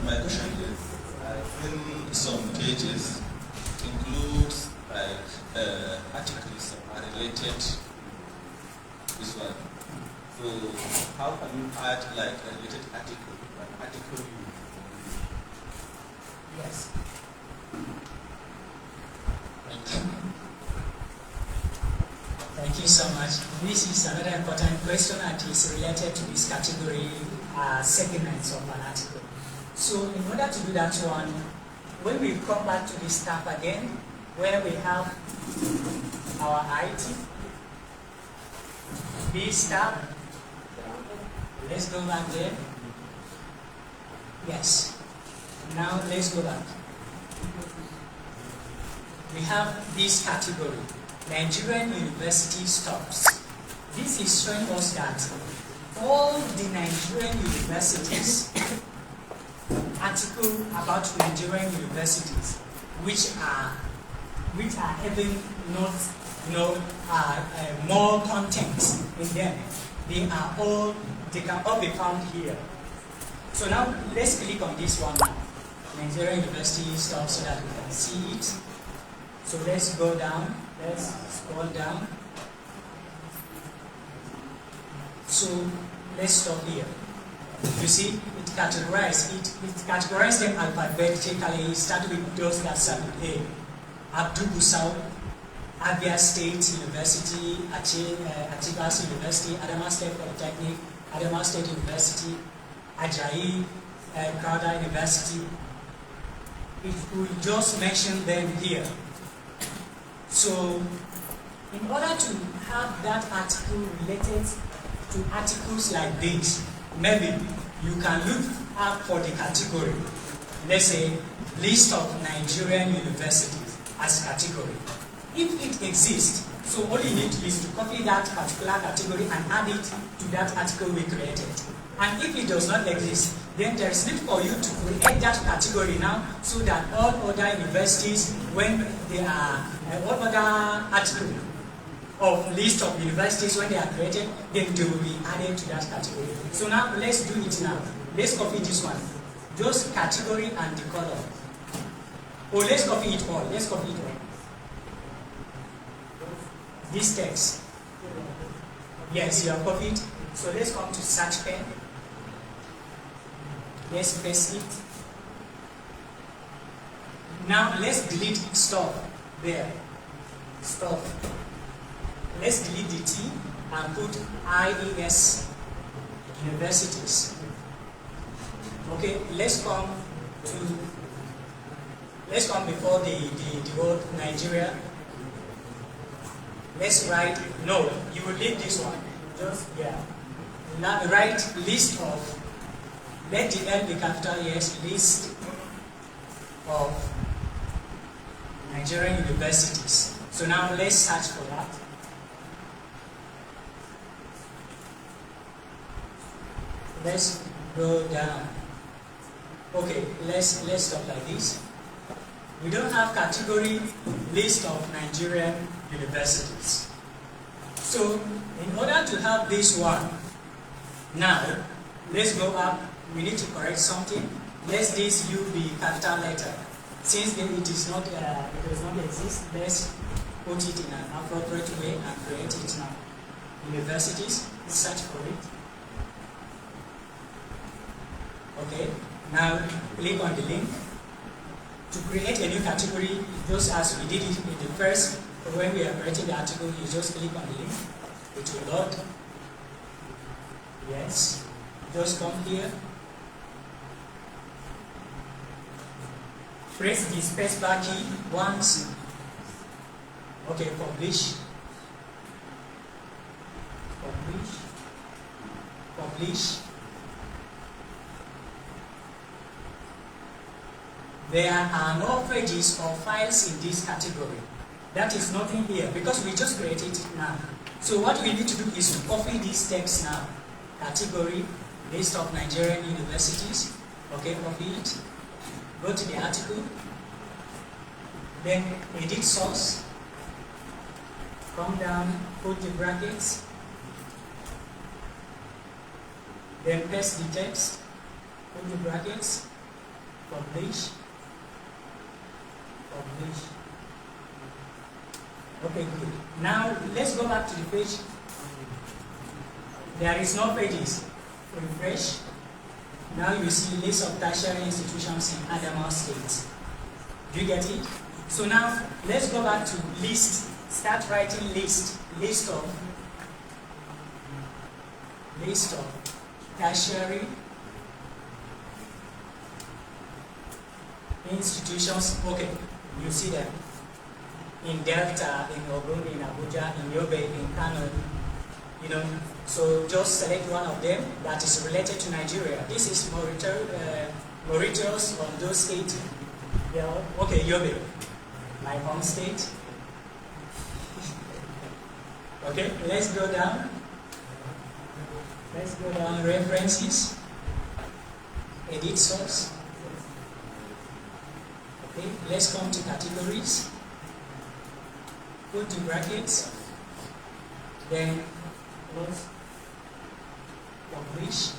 Speaker 5: My question is, in some pages includes like articles that are related to this one. So how can you add like a related article, an article you?
Speaker 3: Yes. Thank you so much. This is another important question that is related to this category segments of an article. So in order to do that one, when we come back to this tab again, where we have our IT, this tab, let's go back there. Yes. Now let's go back. We have this category, Nigerian University Stops. This is showing us that all the Nigerian universities, article about Nigerian universities, which are having more content in them, they can all be found here. So now let's click on this one now. Nigerian University stuff so that we can see it. So let's go down, let's scroll down. So let's stop here. You see, it categorizes them alphabetically. It started with those that start with A. Abdul Gusau, Abia State University, Atibas University, Adama State Polytechnic, Adama State University, Ajayi, Crowder University. It will just mention them here. So, in order to have that article related to articles like this, maybe you can look up for the category. Let's say, list of Nigerian universities as a category. If it exists, so all you need is to copy that particular category and add it to that article we created. And if it does not exist, then there is need for you to create that category now so that all other universities, when they are, all other articles of list of universities, when they are created, then they will be added to that category. So now let's do it now. Let's copy this one. Just category and the color. Oh, let's copy it all. Let's copy it all. This text. Yes, you have copied. So let's come to search pen. Let's paste it. Now let's delete stuff there. Stuff. Let's delete the T and put IES universities. Okay, let's come before the word Nigeria. Let's write, no, you will leave this one. Just, yeah. Now write list of, let the L be capital, yes, list of Nigerian universities. So now let's search for that. Let's go down. Okay, let's stop like this. We don't have category list of Nigerian universities. So in order to have this one, now let's go up. We need to correct something. Let this U be capital letter. Since it does not exist, let's put it in an appropriate way and create it now. Universities, search for it. Okay, now click on the link. To create a new category, just as we did it in the first, when we are creating the article, you just click on the link. It will load. Yes, just come here. Press the spacebar key once. Okay, publish. Publish. There are no pages or files in this category. That is nothing here because we just created it now. So what we need to do is to copy these text now. Category, list of Nigerian universities. Okay, copy it. Go to the article. Then edit source. Come down, put the brackets. Then paste the text. Put the brackets. Publish. Publish. Okay, good. Now let's go back to the page. There is no pages. Refresh. Now you see list of tertiary institutions in Adamawa State. Do you get it? So now let's go back to list. Start writing list. List of tertiary institutions. Okay, you see them in Delta, in Ogun, in Abuja, in Yobe, in Kano. You know, so just select one of them that is related to Nigeria. This is Mauritius, Ondo State. Yeah, okay, Yobe, my home state. Okay, let's go down. Let's go down. References. Edit source. Okay, let's come to categories. Go to brackets. Then close. Publish.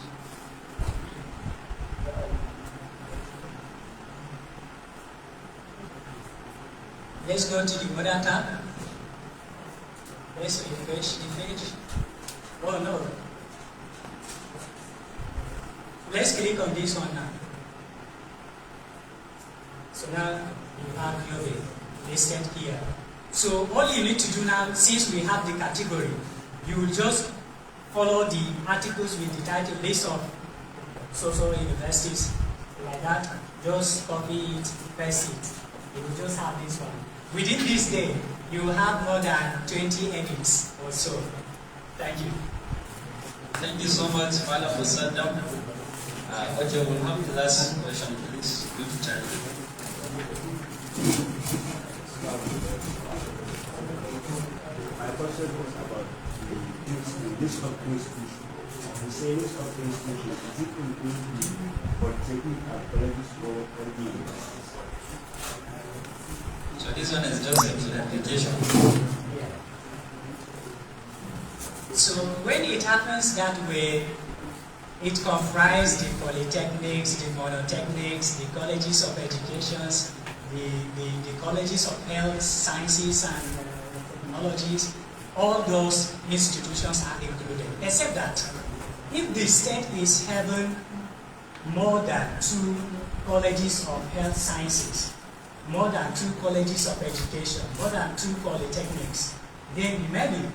Speaker 3: Let's go to the Mother tab. Let's refresh the page. Oh no. Let's click on this one now. So now you have Yobe listed here. So all you need to do now, since we have the category, you will just follow the articles with the title list of social universities like that. Just copy it, paste it. You will just have this one. Within this day, you will have more than 20 edits or so. Thank you.
Speaker 1: Thank you so much, Madam Musaddam. Okay, we'll have the last question, please. Due to time.
Speaker 4: My question was about the list of institutions. The same list of institutions, is it include the polytechnic and colleges or the universities?
Speaker 1: So this one is just a clarification.
Speaker 3: Yeah. So when it happens that way, it comprises the polytechnics, the monotechnics, the colleges of education, the colleges of health, sciences and technologies. All those institutions are included, except that if the state is having more than 2 colleges of health sciences, more than 2 colleges of education, more than 2 polytechnics, then maybe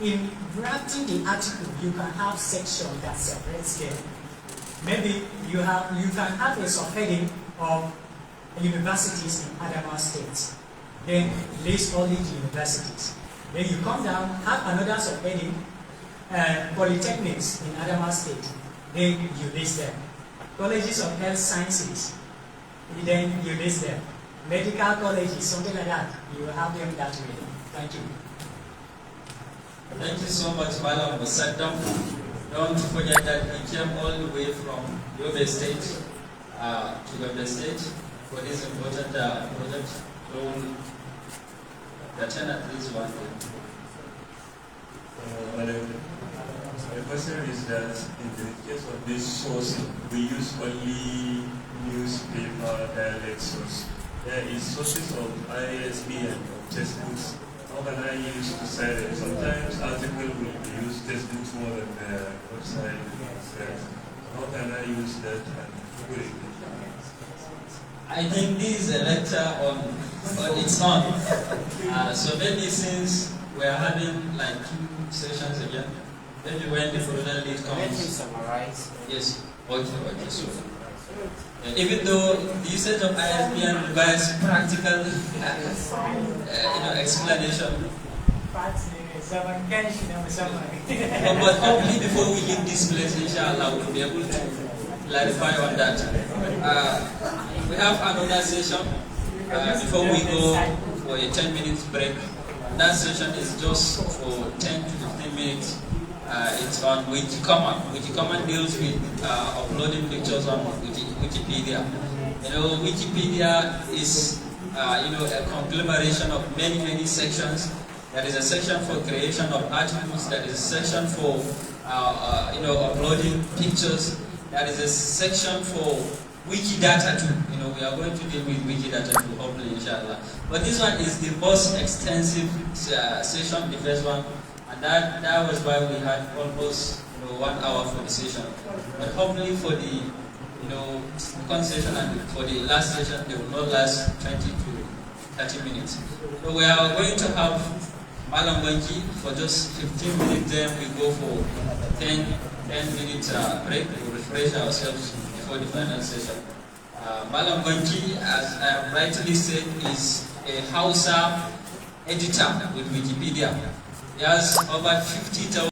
Speaker 3: in drafting the article, you can have section that separates them. Maybe you can have a subheading of universities in Adamawa State. Then list all the universities. Then you come down, have another subheading, polytechnics in Adamawa State. Then you list them. Colleges of health sciences. Then you list them. Medical colleges, something like that. You will have them that way. Thank you.
Speaker 1: Thank you so much, Madam Musaddam. Don't forget that we came all the way from Yobe State to Yobe State for this important project. So we'll attend at least one day.
Speaker 6: My question is that in the case of this source, we use only newspaper dialect source. There is sources of ISBN of textbooks. How can I use to cite it? Sometimes article will use textbooks more than the website itself. How can I use that and put it?
Speaker 1: I think this is a lecture on its own. So maybe since we are having like 2 sessions again, maybe when the project lead comes.
Speaker 3: Let me summarize.
Speaker 1: Yes. Okay. So even though the usage of ISBN requires practical explanation. But hopefully before we leave this place, inshallah, we'll be able to clarify on that. We have another session before we go for a 10-minute break. That session is just for 10 to 15 minutes. It's on Wikicommon. Wikicommon deals with uploading pictures on Wikipedia. Wikipedia is a conglomeration of many sections. There is a section for creation of articles. There is a section for uploading pictures. There is a section for Wikidata too. We are going to deal with Wikidata too, hopefully, inshallah. But this one is the most extensive session, the first one, and that was why we had almost 1 hour for the session. But hopefully for the second session and for the last session, they will not last 20 to 30 minutes. So we are going to have Malam Banki for just 15 minutes, then we go for 10 minutes break to refresh ourselves before the final session. Malam Banki, as I have rightly said, is a Hausa editor with Wikipedia. He has over 50,000